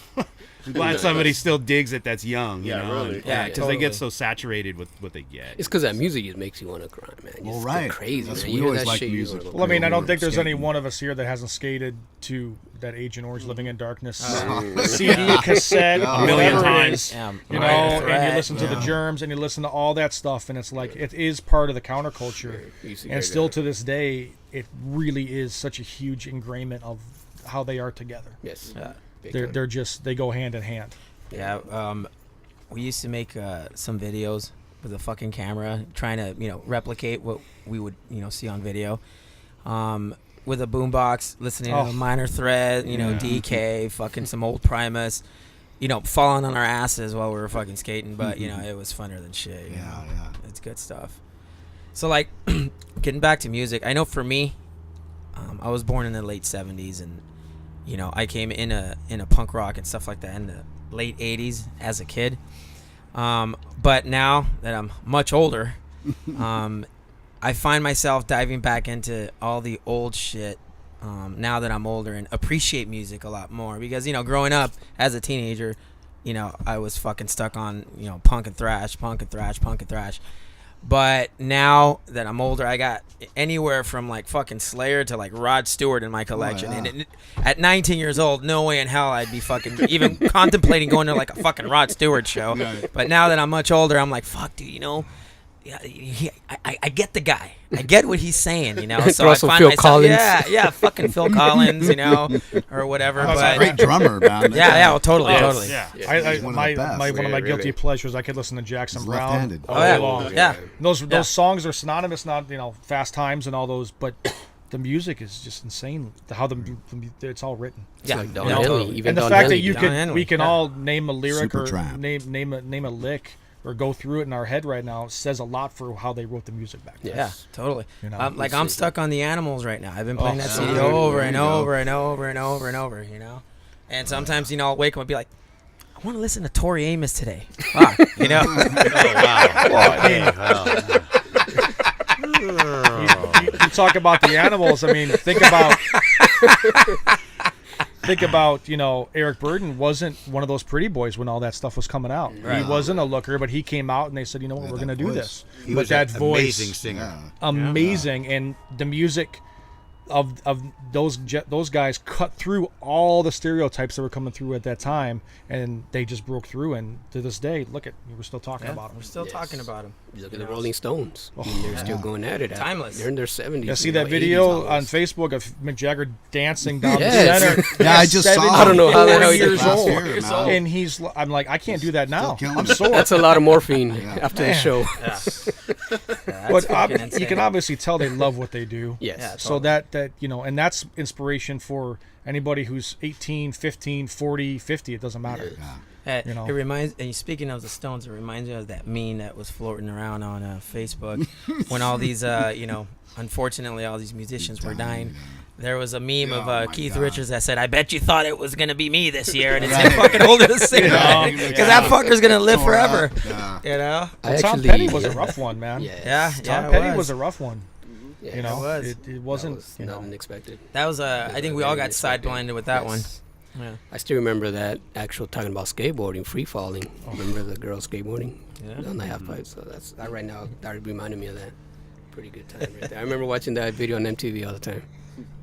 [SPEAKER 7] I'm glad somebody still digs it that's young. You
[SPEAKER 2] Yeah,
[SPEAKER 7] know?
[SPEAKER 2] really.
[SPEAKER 4] Yeah,
[SPEAKER 7] Because they get
[SPEAKER 4] totally.
[SPEAKER 7] so saturated with what they get.
[SPEAKER 9] It's because that music just makes you want to cry, man. You
[SPEAKER 6] Well,
[SPEAKER 9] just
[SPEAKER 6] right.
[SPEAKER 9] go crazy,
[SPEAKER 6] That's-
[SPEAKER 9] man.
[SPEAKER 6] we
[SPEAKER 9] You hear
[SPEAKER 6] always
[SPEAKER 9] that
[SPEAKER 6] like
[SPEAKER 9] shit, you
[SPEAKER 6] music.
[SPEAKER 9] wanna go
[SPEAKER 8] Well, I mean, I don't
[SPEAKER 6] we
[SPEAKER 8] think
[SPEAKER 6] were
[SPEAKER 8] there's any
[SPEAKER 6] skating.
[SPEAKER 8] one of us here that hasn't skated to that Agent Orange Living in Darkness
[SPEAKER 6] Uh-huh.
[SPEAKER 8] CD, cassette,
[SPEAKER 6] A
[SPEAKER 7] million
[SPEAKER 8] whatever it
[SPEAKER 7] times.
[SPEAKER 8] is,
[SPEAKER 4] Yeah,
[SPEAKER 8] you
[SPEAKER 4] right,
[SPEAKER 8] know, and
[SPEAKER 4] right,
[SPEAKER 8] you listen to
[SPEAKER 4] yeah.
[SPEAKER 8] the Germs and you listen to all that stuff, and it's like it is part of the counterculture, and still to this day, it really is such a huge ingrainment of how they are together.
[SPEAKER 9] Yes. Big
[SPEAKER 8] They're
[SPEAKER 9] time.
[SPEAKER 8] they're just they go hand in hand.
[SPEAKER 4] Yeah, we used to make some videos with a fucking camera, trying to replicate what we would see on video, with a boombox, listening
[SPEAKER 8] Oh.
[SPEAKER 4] to Minor Threat, DK, fucking some old Primus, falling on our asses while we were fucking skating. But it was funner than shit. You know? It's good stuff. So like, getting back to music, I know for me, I was born in the late '70s, and I came in a punk rock and stuff like that in the late '80s as a kid. But now that I'm much older, I find myself diving back into all the old shit now that I'm older, and appreciate music a lot more because growing up as a teenager, I was fucking stuck on punk and thrash. But now that I'm older, I got anywhere from like fucking Slayer to like Rod Stewart in my collection.
[SPEAKER 6] yeah.
[SPEAKER 4] And at 19 years old, no way in hell I'd be fucking even contemplating going to like a fucking Rod Stewart show.
[SPEAKER 6] Right.
[SPEAKER 4] But now that I'm much older, I'm like, fuck, dude, yeah, I get the guy. I get what he's saying, So
[SPEAKER 9] Throw
[SPEAKER 4] I
[SPEAKER 9] some
[SPEAKER 4] find
[SPEAKER 9] Phil
[SPEAKER 4] myself,
[SPEAKER 9] Collins.
[SPEAKER 4] yeah, fucking Phil Collins, or whatever.
[SPEAKER 8] That's
[SPEAKER 4] But
[SPEAKER 6] a great drummer, man.
[SPEAKER 4] yeah, well, totally.
[SPEAKER 7] Yeah.
[SPEAKER 8] I,
[SPEAKER 6] He's one of
[SPEAKER 8] my
[SPEAKER 6] the best.
[SPEAKER 8] my one of my
[SPEAKER 9] Really.
[SPEAKER 8] guilty pleasures. I could listen to Jackson
[SPEAKER 6] He's
[SPEAKER 8] Brown
[SPEAKER 6] left-handed.
[SPEAKER 8] all
[SPEAKER 4] Oh,
[SPEAKER 8] day
[SPEAKER 4] yeah.
[SPEAKER 8] long.
[SPEAKER 4] Yeah.
[SPEAKER 8] Those songs are synonymous, not Fast Times and all those, but the music is just insane. How it's all written,
[SPEAKER 9] It's
[SPEAKER 4] Yeah.
[SPEAKER 9] like Don
[SPEAKER 4] No,
[SPEAKER 9] Henley.
[SPEAKER 4] totally.
[SPEAKER 9] Even
[SPEAKER 8] and the
[SPEAKER 9] Don
[SPEAKER 8] fact
[SPEAKER 9] Henley
[SPEAKER 8] that you
[SPEAKER 9] did
[SPEAKER 4] Don
[SPEAKER 8] could
[SPEAKER 4] Henley,
[SPEAKER 8] we can
[SPEAKER 4] yeah.
[SPEAKER 8] all name a lyric or
[SPEAKER 6] Supertramp.
[SPEAKER 8] name a lick or go through it in our head right now says a lot for how they wrote the music back then.
[SPEAKER 4] Yeah, totally. Like
[SPEAKER 9] it's
[SPEAKER 4] I'm
[SPEAKER 9] just-
[SPEAKER 4] stuck on the Animals right now. I've been playing that CD
[SPEAKER 6] yeah.
[SPEAKER 4] over
[SPEAKER 6] There
[SPEAKER 4] and
[SPEAKER 6] you go.
[SPEAKER 4] over and over and over and over, And sometimes, I'll wake up and be like, I want to listen to Tori Amos today. Fuck,
[SPEAKER 3] Oh, wow. Hey, well,
[SPEAKER 8] You talk about the Animals. I mean, think about Eric Burden wasn't one of those pretty boys when all that stuff was coming out.
[SPEAKER 4] Right.
[SPEAKER 8] He wasn't a looker, but he came out and they said, we're
[SPEAKER 6] that
[SPEAKER 8] going to do
[SPEAKER 6] voice.
[SPEAKER 8] this.
[SPEAKER 3] he
[SPEAKER 8] but
[SPEAKER 3] was
[SPEAKER 8] that
[SPEAKER 3] an
[SPEAKER 8] voice,
[SPEAKER 3] amazing singer.
[SPEAKER 6] Yeah.
[SPEAKER 8] amazing, and the music of those guys cut through all the stereotypes that were coming through at that time, and they just broke through. And to this day, look at we're still talking about them.
[SPEAKER 4] We're still
[SPEAKER 9] Yes.
[SPEAKER 4] talking about him.
[SPEAKER 9] Look at the Rolling Stones. I mean, they're still going at it.
[SPEAKER 4] Timeless.
[SPEAKER 9] They're in their 70s.
[SPEAKER 8] Yeah, see
[SPEAKER 9] you
[SPEAKER 8] that
[SPEAKER 9] know,
[SPEAKER 8] video
[SPEAKER 9] 80s
[SPEAKER 8] on
[SPEAKER 9] almost.
[SPEAKER 8] Facebook of Mick Jagger dancing down
[SPEAKER 9] Yes.
[SPEAKER 8] the center.
[SPEAKER 6] Yeah, I just saw
[SPEAKER 8] 74
[SPEAKER 6] it.
[SPEAKER 9] I don't know how the hell he
[SPEAKER 8] years
[SPEAKER 6] last
[SPEAKER 8] old.
[SPEAKER 6] year, man.
[SPEAKER 8] And I'm like, I can't do that now.
[SPEAKER 6] killing
[SPEAKER 8] I'm
[SPEAKER 6] it.
[SPEAKER 8] sore.
[SPEAKER 9] That's a lot of morphine after the
[SPEAKER 8] Man.
[SPEAKER 9] show.
[SPEAKER 8] But you can obviously tell they love what they do.
[SPEAKER 9] Yes.
[SPEAKER 4] Yeah,
[SPEAKER 8] So that and that's inspiration for anybody who's 18, 15, 40, 50. It doesn't matter.
[SPEAKER 4] It
[SPEAKER 8] know.
[SPEAKER 4] reminds, and speaking of the Stones, it reminds me of that meme that was floating around on Facebook when all these, unfortunately, all these musicians were dying. There was a meme
[SPEAKER 6] Oh,
[SPEAKER 4] of
[SPEAKER 6] my
[SPEAKER 4] Keith
[SPEAKER 6] God.
[SPEAKER 4] Richards that said, "I bet you thought it was gonna be me this year," and it's him fucking holding a cigarette
[SPEAKER 6] Yeah.
[SPEAKER 4] because that fucker's gonna live
[SPEAKER 6] Tore up.
[SPEAKER 4] forever.
[SPEAKER 6] Yeah.
[SPEAKER 9] I
[SPEAKER 8] Tom
[SPEAKER 9] actually,
[SPEAKER 8] Petty was a rough one, man.
[SPEAKER 9] Yes.
[SPEAKER 4] Yeah,
[SPEAKER 8] Tom
[SPEAKER 4] it
[SPEAKER 8] Petty was a rough one.
[SPEAKER 9] Yeah,
[SPEAKER 8] You know,
[SPEAKER 4] It was.
[SPEAKER 8] it wasn't.
[SPEAKER 9] That was
[SPEAKER 8] You know,
[SPEAKER 9] not unexpected.
[SPEAKER 4] That was I think we all got side blinded with that one.
[SPEAKER 9] Yes.
[SPEAKER 4] Yeah.
[SPEAKER 9] I still remember that actual talking about skateboarding, free falling. Remember the girl skateboarding
[SPEAKER 4] Yeah.
[SPEAKER 9] on the half pipe? So that's right now. That reminded me of that. Pretty good time right there. I remember watching that video on MTV all the time.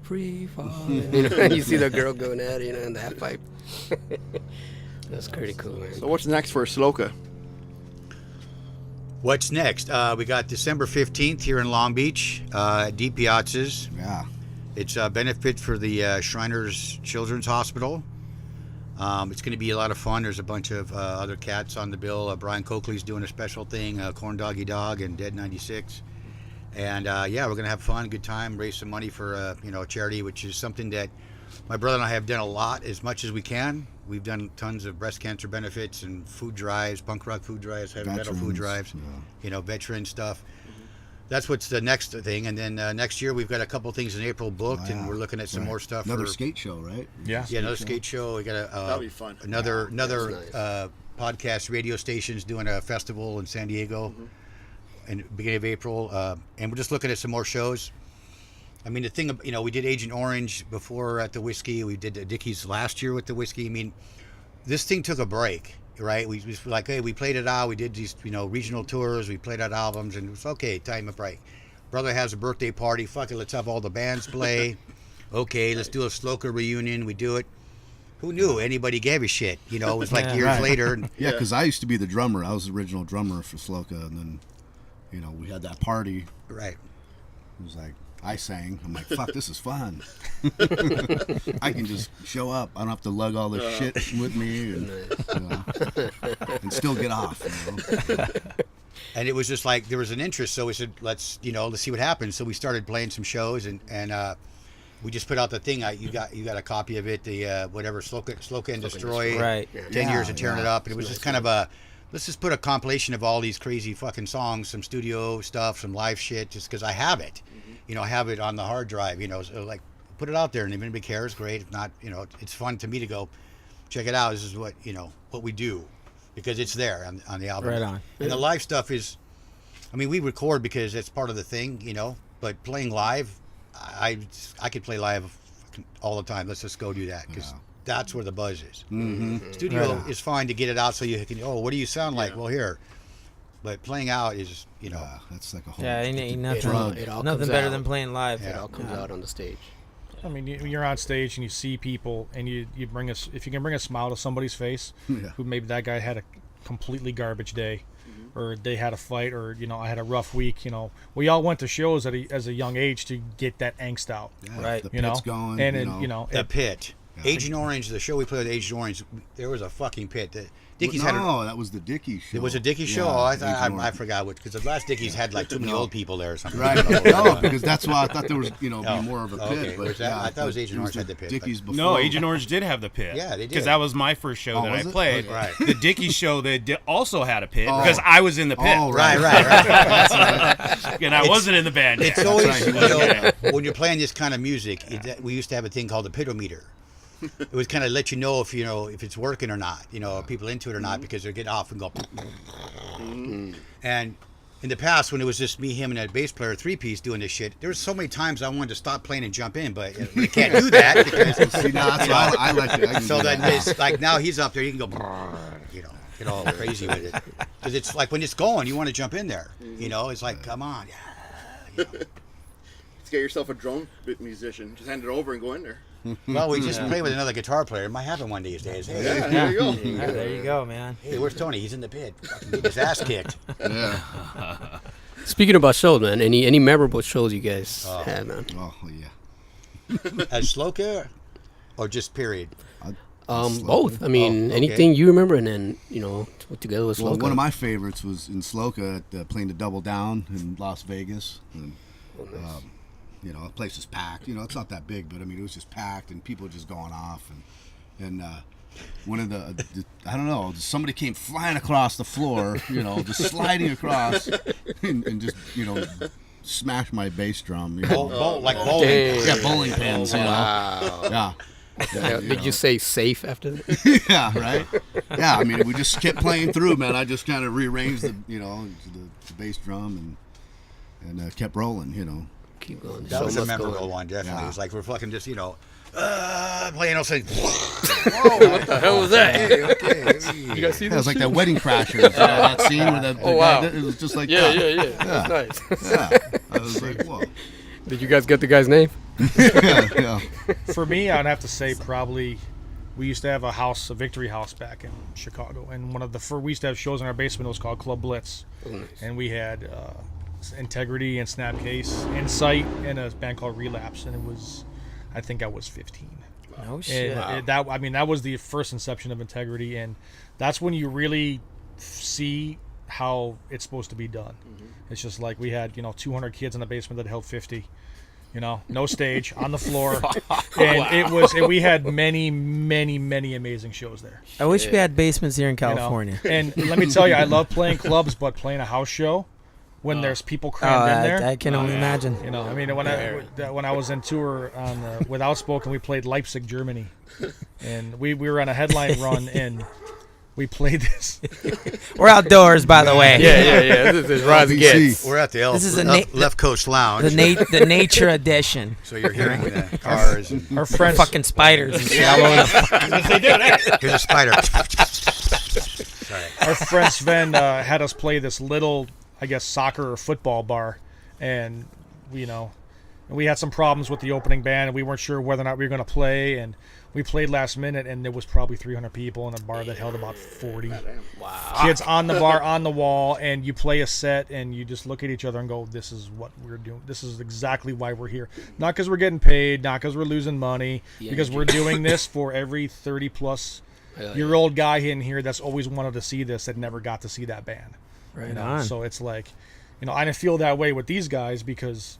[SPEAKER 9] Free falling. You see the girl going at it, in the half pipe. That's pretty cool, man.
[SPEAKER 2] So what's next for Sloka?
[SPEAKER 3] What's next? We got December 15th here in Long Beach at Deep Piazzas.
[SPEAKER 6] Yeah.
[SPEAKER 3] It's a benefit for the Shriners Children's Hospital. It's going to be a lot of fun. There's a bunch of other cats on the bill. Brian Coakley's doing a special thing, Corn Doggy Dog and Dead 96. And yeah, we're going to have fun, good time, raise some money for a charity, which is something that my brother and I have done a lot, as much as we can. We've done tons of breast cancer benefits and food drives, punk rock food drives, heavy metal food
[SPEAKER 6] Veterans,
[SPEAKER 3] drives, veteran stuff. That's what's the next thing. And then next year we've got a couple things in April booked, and we're looking at some
[SPEAKER 6] Right.
[SPEAKER 3] more stuff.
[SPEAKER 6] Another
[SPEAKER 3] for,
[SPEAKER 6] skate show, right?
[SPEAKER 8] yeah.
[SPEAKER 3] Yeah, another skate show. We got
[SPEAKER 2] That'll be fun.
[SPEAKER 3] another
[SPEAKER 9] That's
[SPEAKER 3] podcast radio stations doing a festival in San Diego in the beginning of April, and we're just looking at some more shows. I mean, the thing, we did Agent Orange before at the Whiskey. We did Dickies last year with the Whiskey. I mean, this thing took a break, right? We just were like, hey, we played it out. We did these, regional tours. We played out albums, and it was okay. Time a break. Brother has a birthday party. Fuck it, let's have all the bands play. Okay, let's do a Sloka reunion. We do it. Who knew anybody gave a shit? It was like years later. And,
[SPEAKER 6] Yeah, because I used to be the drummer. I was the original drummer for Sloka, and then, we had that party.
[SPEAKER 3] right.
[SPEAKER 6] It was like, I sang. I'm like, fuck, this is fun. I can just show up. I don't have to lug all this shit with me and still get off.
[SPEAKER 3] And it was just like there was an interest, so we said, let's see what happens. So we started playing some shows, and we just put out the thing. You got a copy of it, the whatever Sloka and Destroy,
[SPEAKER 4] Right.
[SPEAKER 3] 10 years of tearing it up, and it was just kind of let's just put a compilation of all these crazy fucking songs, some studio stuff, some live shit, just because I have it. I have it on the hard drive. So like put it out there, and if anybody cares, great. If not, it's fun to me to go check it out. This is what what we do, because it's there on the album.
[SPEAKER 4] Right on.
[SPEAKER 3] And the live stuff is, we record because it's part of the thing, But playing live, I could play live all the time. Let's just go do that, because that's where the buzz is.
[SPEAKER 6] Mm-hmm.
[SPEAKER 3] Studio is fine to get it out so you can. Oh, what do you sound like? Well, here. But playing out is,
[SPEAKER 6] that's like a whole
[SPEAKER 4] ain't nothing,
[SPEAKER 6] drug.
[SPEAKER 9] It all
[SPEAKER 4] nothing
[SPEAKER 9] comes
[SPEAKER 4] better
[SPEAKER 9] out.
[SPEAKER 4] than playing live.
[SPEAKER 9] It all comes out on the stage.
[SPEAKER 8] I mean, you're on stage and you see people, and you bring us. If you can bring a smile to somebody's face, who maybe that guy had a completely garbage day, or they had a fight, or I had a rough week. We all went to shows as a young age to get that angst out.
[SPEAKER 6] Yeah,
[SPEAKER 4] Right.
[SPEAKER 6] The pit's going.
[SPEAKER 8] And
[SPEAKER 3] the
[SPEAKER 8] it,
[SPEAKER 3] pit. Agent Orange, the show we played with Agent Orange, there was a fucking pit. Dickies had
[SPEAKER 6] that was the Dickie show.
[SPEAKER 3] It was a Dickie show.
[SPEAKER 6] Yeah,
[SPEAKER 3] Oh, I
[SPEAKER 6] Agent
[SPEAKER 3] forgot what, because the last Dickies had like too many old people there or something.
[SPEAKER 6] Right. No, because that's why I thought there was, be more of a pit.
[SPEAKER 3] Okay.
[SPEAKER 6] But
[SPEAKER 3] I thought it was Agent Orange had the pit.
[SPEAKER 6] Dickies before.
[SPEAKER 7] No, Agent Orange did have the pit.
[SPEAKER 3] Yeah, they did.
[SPEAKER 7] Because that was my first show that I
[SPEAKER 6] was it?
[SPEAKER 7] played.
[SPEAKER 3] Okay. Right.
[SPEAKER 7] The Dickie show that also had a pit because I was in the pit.
[SPEAKER 6] Oh,
[SPEAKER 3] Right.
[SPEAKER 7] And I wasn't in the band.
[SPEAKER 3] It's
[SPEAKER 7] yet.
[SPEAKER 3] always, when you're playing this kind of music, we used to have a thing called the pitometer. It was kind of let you know if it's working or not, are people into it or not, because they get off and go. And in the past, when it was just me, him, and a bass player, 3-piece doing this shit, there was so many times I wanted to stop playing and jump in, but you can't do that because
[SPEAKER 6] See, now that's why I like it. I can
[SPEAKER 3] so
[SPEAKER 6] do
[SPEAKER 3] then
[SPEAKER 6] that.
[SPEAKER 3] it's like now he's up there, you can go, get all crazy with it, because it's like when it's going, you want to jump in there, it's like, come on,
[SPEAKER 2] Let's get yourself a drone musician. Just hand it over and go in there.
[SPEAKER 3] Well, we just play with another guitar player. It might happen one of these days. Hey,
[SPEAKER 2] Yeah, there you go.
[SPEAKER 4] Yeah, there you go, man.
[SPEAKER 3] hey, where's Tony? He's in the pit. Fucking getting his ass kicked.
[SPEAKER 6] Yeah.
[SPEAKER 9] Speaking about shows, man, any memorable shows you guys had, man?
[SPEAKER 6] Oh, yeah.
[SPEAKER 3] As Sloka, or just period?
[SPEAKER 9] Both. I mean,
[SPEAKER 3] okay.
[SPEAKER 9] anything you remember, and then together with
[SPEAKER 6] Well,
[SPEAKER 9] Sloka.
[SPEAKER 6] one of my favorites was in Sloka playing the Double Down in Las Vegas. And, the place is packed. It's not that big, but it was just packed, and people just going off. And one of the I don't know, somebody came flying across the floor, just sliding across, and just smashed my bass drum.
[SPEAKER 3] Like bowling.
[SPEAKER 6] Yeah, bowling pins.
[SPEAKER 9] Wow.
[SPEAKER 6] Yeah.
[SPEAKER 9] Did you say safe after that?
[SPEAKER 6] Yeah, right. Yeah, we just kept playing through, man. I just kind of rearranged the bass drum and kept rolling.
[SPEAKER 9] Keep going.
[SPEAKER 3] That was a
[SPEAKER 9] much
[SPEAKER 3] memorable
[SPEAKER 9] going.
[SPEAKER 3] one, definitely.
[SPEAKER 6] Yeah.
[SPEAKER 3] It was like we're fucking just, playing all saying.
[SPEAKER 9] What the hell was that? You guys see
[SPEAKER 6] Yeah, it
[SPEAKER 9] this?
[SPEAKER 6] was like that Wedding Crashers. that scene where the
[SPEAKER 9] wow.
[SPEAKER 6] guy, it was just like
[SPEAKER 9] Yeah.
[SPEAKER 6] that.
[SPEAKER 9] That's nice.
[SPEAKER 6] Yeah. I was like, whoa.
[SPEAKER 9] Did you guys get the guy's name?
[SPEAKER 6] Yeah.
[SPEAKER 8] for me, I'd have to say probably we used to have a Victory House back in Chicago, and we used to have shows in our basement. It was called Club Blitz, and we had Integrity and Snapcase, Insight, and a band called Relapse, and I think I was 15.
[SPEAKER 4] No shit.
[SPEAKER 8] And that was the first inception of Integrity, and that's when you really see how it's supposed to be done. It's just like we had 200 kids in the basement that held 50. No stage, on the floor, and we had many amazing shows there.
[SPEAKER 4] I wish we had basements here in California.
[SPEAKER 8] And let me tell you, I love playing clubs, but playing a house show when there's people crammed in there.
[SPEAKER 4] I can only imagine.
[SPEAKER 8] When I was in tour with Outspoken, we played Leipzig, Germany, and we were on a headline run, and we played this.
[SPEAKER 4] We're outdoors, by the way.
[SPEAKER 9] Yeah. This is Roz Gets.
[SPEAKER 3] We're at the
[SPEAKER 4] This is
[SPEAKER 3] Left Coast Lounge.
[SPEAKER 4] the nature edition.
[SPEAKER 3] So you're hearing the cars. And
[SPEAKER 8] Our friends,
[SPEAKER 4] Fucking spiders and shit all over the
[SPEAKER 3] here's a spider. Sorry.
[SPEAKER 8] our friend Sven had us play this little, I guess, soccer or football bar, and we had some problems with the opening band, and we weren't sure whether or not we were going to play, and we played last minute, and there was probably 300 people in a bar that held about 40 kids on the bar, on the wall, and you play a set, and you just look at each other and go, this is what we're doing. This is exactly why we're here. Not because we're getting paid, not because we're losing money, because we're doing this for every 30-plus-year-old guy in here that's always wanted to see this that never got to see that band.
[SPEAKER 4] Right on.
[SPEAKER 8] So it's like, I didn't feel that way with these guys because,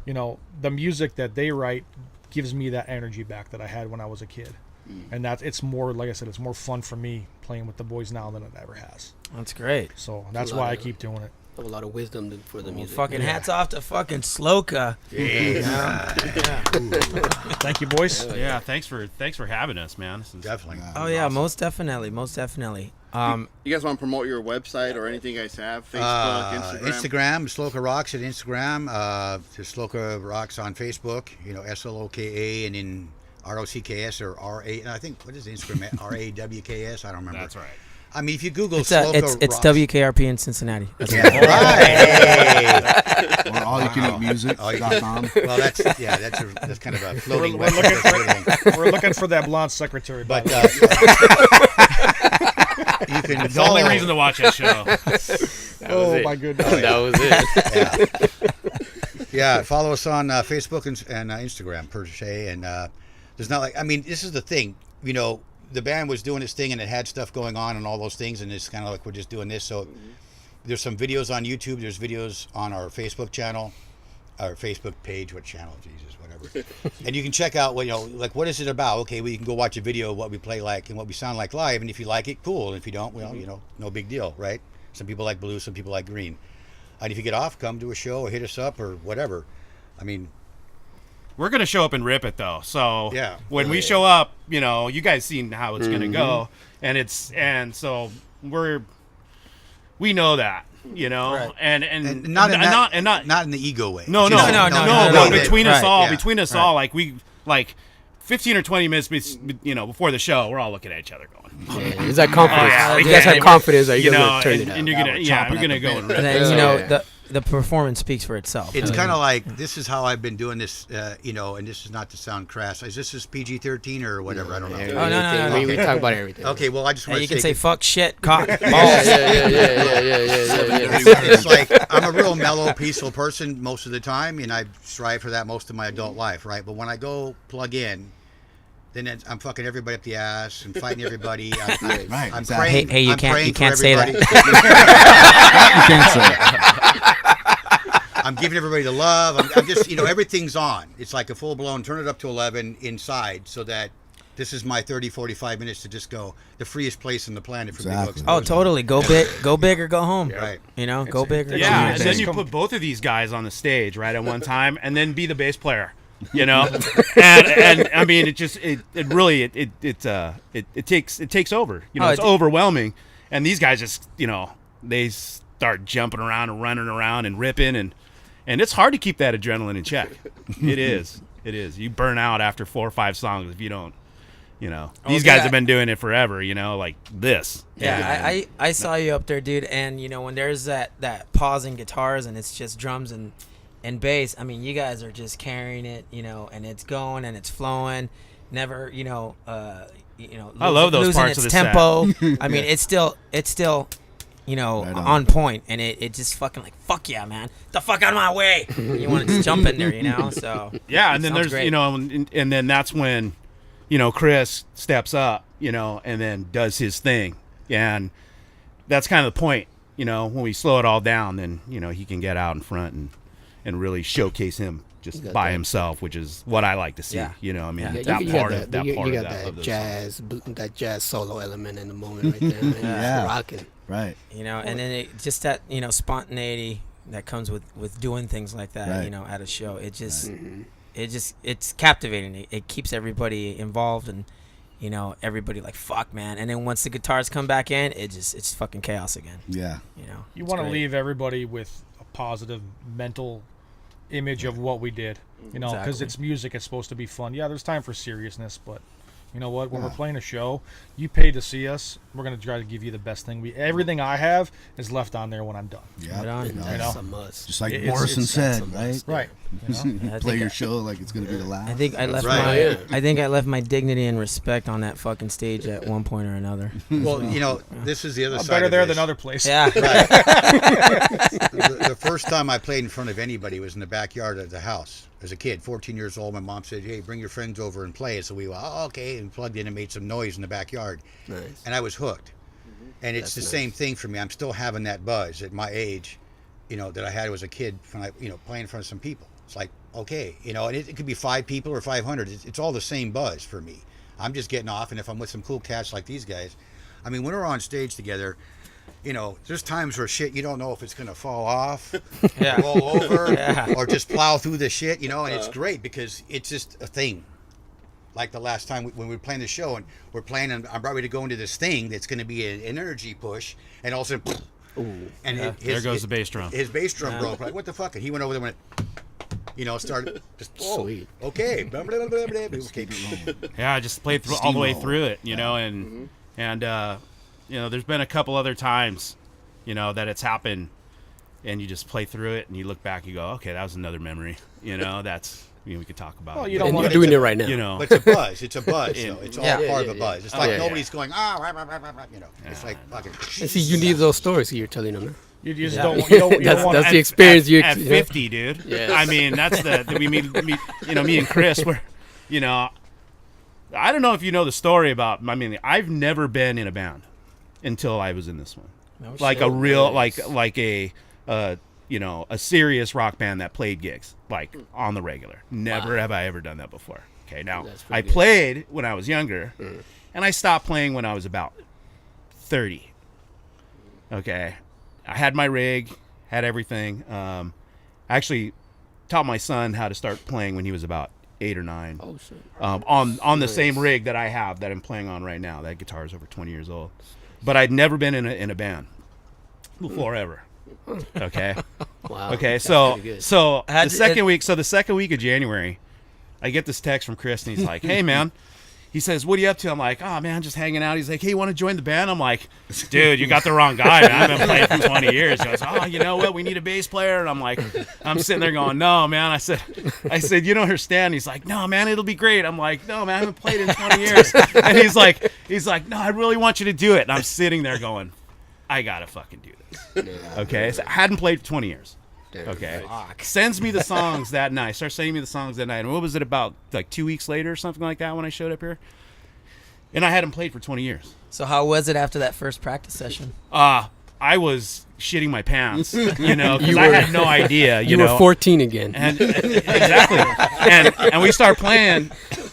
[SPEAKER 8] the music that they write gives me that energy back that I had when I was a kid. And it's more, like I said, it's more fun for me playing with the boys now than it ever has.
[SPEAKER 4] That's great.
[SPEAKER 8] So that's why I keep doing it.
[SPEAKER 9] Have a lot of wisdom for the music.
[SPEAKER 4] Fucking hats off to fucking Sloka.
[SPEAKER 8] Thank you, boys.
[SPEAKER 7] Yeah, thanks for having us, man. This is
[SPEAKER 3] Definitely.
[SPEAKER 4] Oh yeah, most definitely.
[SPEAKER 2] You guys want to promote your website or anything you guys have? Facebook,
[SPEAKER 3] Instagram, Sloka Rocks at Instagram. There's Sloka Rocks on Facebook. SLOKA and then ROCKS or RA. And I think, what is Instagram? RAWKS? I don't remember.
[SPEAKER 7] That's right.
[SPEAKER 3] I mean, if you Google
[SPEAKER 4] It's
[SPEAKER 3] Sloka
[SPEAKER 4] it's
[SPEAKER 3] Rocks.
[SPEAKER 4] WKRP in Cincinnati. That's
[SPEAKER 3] Yeah, right.
[SPEAKER 6] Or allyoucaneatmusic.com.
[SPEAKER 3] Well, that's kind of a floating
[SPEAKER 8] We're
[SPEAKER 3] website.
[SPEAKER 8] We're looking for that blonde secretary.
[SPEAKER 3] But
[SPEAKER 8] by the way.
[SPEAKER 3] you can
[SPEAKER 7] It's the only reason to watch that show.
[SPEAKER 8] Oh my goodness.
[SPEAKER 9] That was it.
[SPEAKER 3] Yeah, follow us on Facebook and Instagram per se. And there's not this is the thing. The band was doing its thing and it had stuff going on and all those things, and it's kind of like we're just doing this. So there's some videos on YouTube. There's videos on our Facebook channel, our Facebook page. What channel? Jesus, whatever. And you can check out what is it about? Okay, well, you can go watch a video of what we play like and what we sound like live, and if you like it, cool. And if you don't, well, no big deal, right? Some people like blue, some people like green. And if you get off, come to a show or hit us up or whatever. I mean,
[SPEAKER 7] We're gonna show up and rip it though. So
[SPEAKER 3] Yeah.
[SPEAKER 7] when we show up, you guys seen how it's gonna go, and so we know that,
[SPEAKER 4] Right.
[SPEAKER 7] and
[SPEAKER 3] not in
[SPEAKER 7] not
[SPEAKER 3] not in the ego way.
[SPEAKER 7] no,
[SPEAKER 3] Just-
[SPEAKER 7] but between us
[SPEAKER 4] Right.
[SPEAKER 7] all,
[SPEAKER 3] Yeah.
[SPEAKER 7] like we 15 or 20 minutes, before the show, we're all looking at each other going,
[SPEAKER 9] Yeah, it's that confidence.
[SPEAKER 7] yeah,
[SPEAKER 9] You
[SPEAKER 7] we
[SPEAKER 9] guys
[SPEAKER 7] can't-
[SPEAKER 9] have confidence that you're
[SPEAKER 7] you
[SPEAKER 9] going
[SPEAKER 7] know,
[SPEAKER 9] to turn
[SPEAKER 7] and,
[SPEAKER 9] it out.
[SPEAKER 7] and you're gonna, we're gonna go and rip
[SPEAKER 4] And
[SPEAKER 7] it.
[SPEAKER 4] then the performance speaks for itself.
[SPEAKER 3] It's kind of like, this is how I've been doing this, and this is not to sound crass. Is this PG-13 or whatever? I don't know.
[SPEAKER 4] Oh, no.
[SPEAKER 9] We talk about everything.
[SPEAKER 3] Okay, well, I just
[SPEAKER 4] Yeah,
[SPEAKER 3] want
[SPEAKER 4] you
[SPEAKER 3] to
[SPEAKER 4] can say
[SPEAKER 3] say,
[SPEAKER 4] fuck, shit, cock, balls.
[SPEAKER 9] Yeah.
[SPEAKER 3] it's like, I'm a real mellow, peaceful person most of the time, and I strive for that most of my adult life, right? But when I go plug in, then I'm fucking everybody up the ass and fighting everybody.
[SPEAKER 6] Right,
[SPEAKER 3] I'm
[SPEAKER 6] exactly.
[SPEAKER 3] praying,
[SPEAKER 4] Hey, you
[SPEAKER 3] I'm
[SPEAKER 4] can't-
[SPEAKER 3] praying
[SPEAKER 4] you
[SPEAKER 3] for
[SPEAKER 4] can't say that.
[SPEAKER 3] everybody.
[SPEAKER 6] You can't say it.
[SPEAKER 3] I'm giving everybody the love. I'm just, everything's on. It's like a full-blown turn it up to 11 inside, so that this is my 30, 45 minutes to just go the freest place on the planet for
[SPEAKER 6] Exactly.
[SPEAKER 3] big bucks.
[SPEAKER 4] Oh, totally. Go big or go home.
[SPEAKER 3] Right.
[SPEAKER 4] Go big or go
[SPEAKER 7] Yeah,
[SPEAKER 4] home.
[SPEAKER 7] and then you put both of these guys on the stage right at one time, and then be the bass player. And I mean, it takes over. It's overwhelming, and these guys just they start jumping around and running around and ripping, and it's hard to keep that adrenaline in check. It is. You burn out after 4 or 5 songs if you don't. These guys have been doing it forever. Like this.
[SPEAKER 4] Yeah, I saw you up there, dude, and when there's that pause in guitars and it's just drums and bass, I mean, you guys are just carrying it, and it's going and it's flowing, never,
[SPEAKER 7] I love those
[SPEAKER 4] losing
[SPEAKER 7] parts
[SPEAKER 4] its
[SPEAKER 7] of the
[SPEAKER 4] tempo. I mean, it's still,
[SPEAKER 6] Right
[SPEAKER 4] on point, and it just fucking like, fuck yeah, man, the fuck out of my way. You want to just jump in there, so
[SPEAKER 7] yeah, and then
[SPEAKER 4] sounds
[SPEAKER 7] there's
[SPEAKER 4] great.
[SPEAKER 7] and then that's when Chris steps up, and then does his thing, and that's kind of the point, when we slow it all down, then he can get out in front and really showcase him just by himself, which is what I like to see.
[SPEAKER 4] Yeah.
[SPEAKER 7] I mean,
[SPEAKER 4] Yeah,
[SPEAKER 7] that
[SPEAKER 9] you
[SPEAKER 7] part
[SPEAKER 9] got
[SPEAKER 7] of that
[SPEAKER 9] you
[SPEAKER 7] part
[SPEAKER 9] got
[SPEAKER 7] of that, of those
[SPEAKER 9] that jazz solo element in the moment right there, man.
[SPEAKER 6] Yeah.
[SPEAKER 9] It's rocking.
[SPEAKER 6] Right.
[SPEAKER 4] and then just that spontaneity that comes with doing things like that,
[SPEAKER 6] Right.
[SPEAKER 4] at a show. It just it's captivating. It keeps everybody involved, and you know, everybody like, fuck, man. And then once the guitars come back in, it's fucking chaos again.
[SPEAKER 6] Yeah.
[SPEAKER 4] You know,
[SPEAKER 8] You
[SPEAKER 4] it's
[SPEAKER 8] want to
[SPEAKER 4] great.
[SPEAKER 8] leave everybody with a positive mental image of what we did, you know, because
[SPEAKER 4] Exactly.
[SPEAKER 8] it's music. It's supposed to be fun. Yeah, there's time for seriousness, but you know what? When we're playing a show, you paid to see us. We're gonna try to give you the best thing. Everything I have is left on there when I'm done.
[SPEAKER 6] Yeah.
[SPEAKER 4] Right on.
[SPEAKER 6] You know,
[SPEAKER 9] That's a must.
[SPEAKER 6] just like
[SPEAKER 8] It's-
[SPEAKER 6] Morrison
[SPEAKER 8] it's-
[SPEAKER 6] said,
[SPEAKER 9] it's a
[SPEAKER 6] right?
[SPEAKER 9] must.
[SPEAKER 8] Right. You know?
[SPEAKER 4] I
[SPEAKER 6] Play
[SPEAKER 4] think
[SPEAKER 6] your show like it's gonna be the last.
[SPEAKER 4] I think I left
[SPEAKER 3] right.
[SPEAKER 4] my
[SPEAKER 9] Yeah.
[SPEAKER 4] I think I left my dignity and respect on that fucking stage at one point or another.
[SPEAKER 3] Well, you know, this is the other
[SPEAKER 8] I'm
[SPEAKER 3] side.
[SPEAKER 8] better
[SPEAKER 3] of
[SPEAKER 8] there
[SPEAKER 3] this.
[SPEAKER 8] than other places.
[SPEAKER 4] Yeah.
[SPEAKER 3] Right. The first time I played in front of anybody was in the backyard of the house. As a kid, 14 years old, my mom said, "Hey, bring your friends over and play." So we went, "Oh, okay," and plugged in and made some noise in the backyard.
[SPEAKER 9] Nice.
[SPEAKER 3] And I was hooked. And it's
[SPEAKER 9] That's
[SPEAKER 3] the same
[SPEAKER 9] nice.
[SPEAKER 3] thing for me. I'm still having that buzz at my age, you know, that I had as a kid when I, you know, playing in front of some people. It's like, okay, you know, and it could be 5 people or 500. It's all the same buzz for me. I'm just getting off, and if I'm with some cool cats like these guys, I mean, when we're on stage together, you know, there's times where shit you don't know if it's gonna fall off,
[SPEAKER 4] Yeah.
[SPEAKER 3] roll over,
[SPEAKER 4] Yeah.
[SPEAKER 3] or just plow through the shit, you know. And it's great because it's just a thing. Like the last time when we were playing the show, and we're playing, and I'm ready to go into this thing that's going to be an energy push, and all of a sudden, and
[SPEAKER 7] There goes the bass drum.
[SPEAKER 3] His bass drum broke. Like, what the fuck? And he went over there and went, you know, started just
[SPEAKER 9] Sweet.
[SPEAKER 3] okay, blah, blah, blah, blah, blah. Okay.
[SPEAKER 7] Yeah, I just played through all the way through it, you know, and you know, there's been a couple other times, you know, that it's happened, and you just play through it, and you look back, you go, okay, that was another memory, you know, that's, you know, we could talk about
[SPEAKER 8] Well,
[SPEAKER 7] it.
[SPEAKER 8] you don't
[SPEAKER 9] And
[SPEAKER 8] want
[SPEAKER 9] you're
[SPEAKER 8] to
[SPEAKER 9] doing it right now.
[SPEAKER 7] You know,
[SPEAKER 3] But it's a buzz. It's a buzz.
[SPEAKER 7] Yeah.
[SPEAKER 3] So it's all
[SPEAKER 4] Yeah.
[SPEAKER 3] part
[SPEAKER 9] Yeah,
[SPEAKER 3] of a
[SPEAKER 9] yeah,
[SPEAKER 3] buzz. It's
[SPEAKER 7] Oh,
[SPEAKER 3] like
[SPEAKER 7] yeah.
[SPEAKER 3] nobody's going, rah, rah, rah, rah, rah, you know. It's like fucking.
[SPEAKER 9] And see, you need those stories you're telling them.
[SPEAKER 8] You just
[SPEAKER 4] Yeah.
[SPEAKER 8] don't. You don't
[SPEAKER 9] That's
[SPEAKER 8] want
[SPEAKER 9] the experience you
[SPEAKER 7] at
[SPEAKER 9] you know?
[SPEAKER 7] 50, dude.
[SPEAKER 9] Yes.
[SPEAKER 7] I mean, that's we meet, you know, me and Chris were, you know, I don't know if you know the story about. I mean, I've never been in a band until I was in this one.
[SPEAKER 4] No
[SPEAKER 7] Like
[SPEAKER 4] shit.
[SPEAKER 7] a real, like a, you know, a serious rock band that played gigs like on the regular. Never have I ever done that before. Okay, now
[SPEAKER 9] That's pretty
[SPEAKER 7] I
[SPEAKER 9] good.
[SPEAKER 7] played when I was younger, and I stopped playing when I was about 30. Okay, I had my rig, had everything. I actually taught my son how to start playing when he was about 8 or 9.
[SPEAKER 9] Oh shit.
[SPEAKER 7] On the same rig that I have that I'm playing on right now. That guitar is over 20 years old, but I'd never been in a band before ever. Okay.
[SPEAKER 9] Wow.
[SPEAKER 7] Okay.
[SPEAKER 9] That's
[SPEAKER 7] So
[SPEAKER 9] pretty good.
[SPEAKER 7] so the
[SPEAKER 4] How'd you-
[SPEAKER 7] second week. So the second week of January, I get this text from Chris, and he's like, "Hey man." He says, "What are you up to?" I'm like, "Oh man, just hanging out." He's like, "Hey, you want to join the band?" I'm like, "Dude, you got the wrong guy, man. I've been playing for 20 years." He goes, "Oh, you know what? We need a bass player." And I'm like, I'm sitting there going, "No, man." I said, "You don't understand." He's like, "No, man, it'll be great." I'm like, "No, man, I haven't played in 20 years." And he's like, "No, I really want you to do it." And I'm sitting there going, "I gotta fucking do this." Okay, so I hadn't played for 20 years.
[SPEAKER 9] Damn.
[SPEAKER 7] Okay. Sends me the songs that night. Starts sending me the songs that night. And what was it, about like 2 weeks later or something like that when I showed up here? And I hadn't played for 20 years.
[SPEAKER 4] So how was it after that first practice session?
[SPEAKER 7] I was shitting my pants, you know, because I had no idea, you
[SPEAKER 9] You
[SPEAKER 7] know.
[SPEAKER 9] were 14 again.
[SPEAKER 7] And exactly. And we start playing,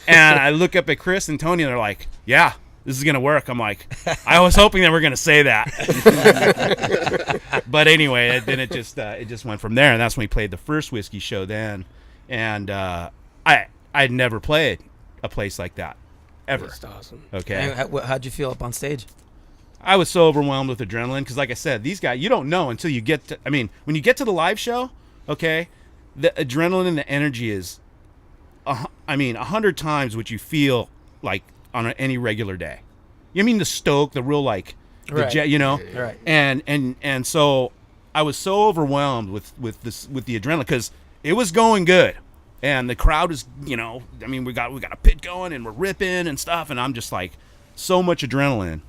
[SPEAKER 7] and I look up at Chris and Tony, and they're like, "Yeah, this is gonna work." I'm like, I was hoping they were gonna say that. But anyway, then it just went from there, and that's when we played the first whiskey show then, and I'd never played a place like that ever.
[SPEAKER 9] That's awesome.
[SPEAKER 7] Okay.
[SPEAKER 4] And how'd you feel up on stage?
[SPEAKER 7] I was so overwhelmed with adrenaline because, like I said, these guys, you don't know until you get to, I mean, when you get to the live show, okay, the adrenaline and the energy is, 100 times what you feel like on any regular day. You mean the stoke, the real, like, the
[SPEAKER 4] Right.
[SPEAKER 7] jet, you know?
[SPEAKER 4] Right.
[SPEAKER 7] And so I was so overwhelmed with the adrenaline because it was going good. And the crowd is, you know, I mean, we got a pit going and we're ripping and stuff. And I'm just like, so much adrenaline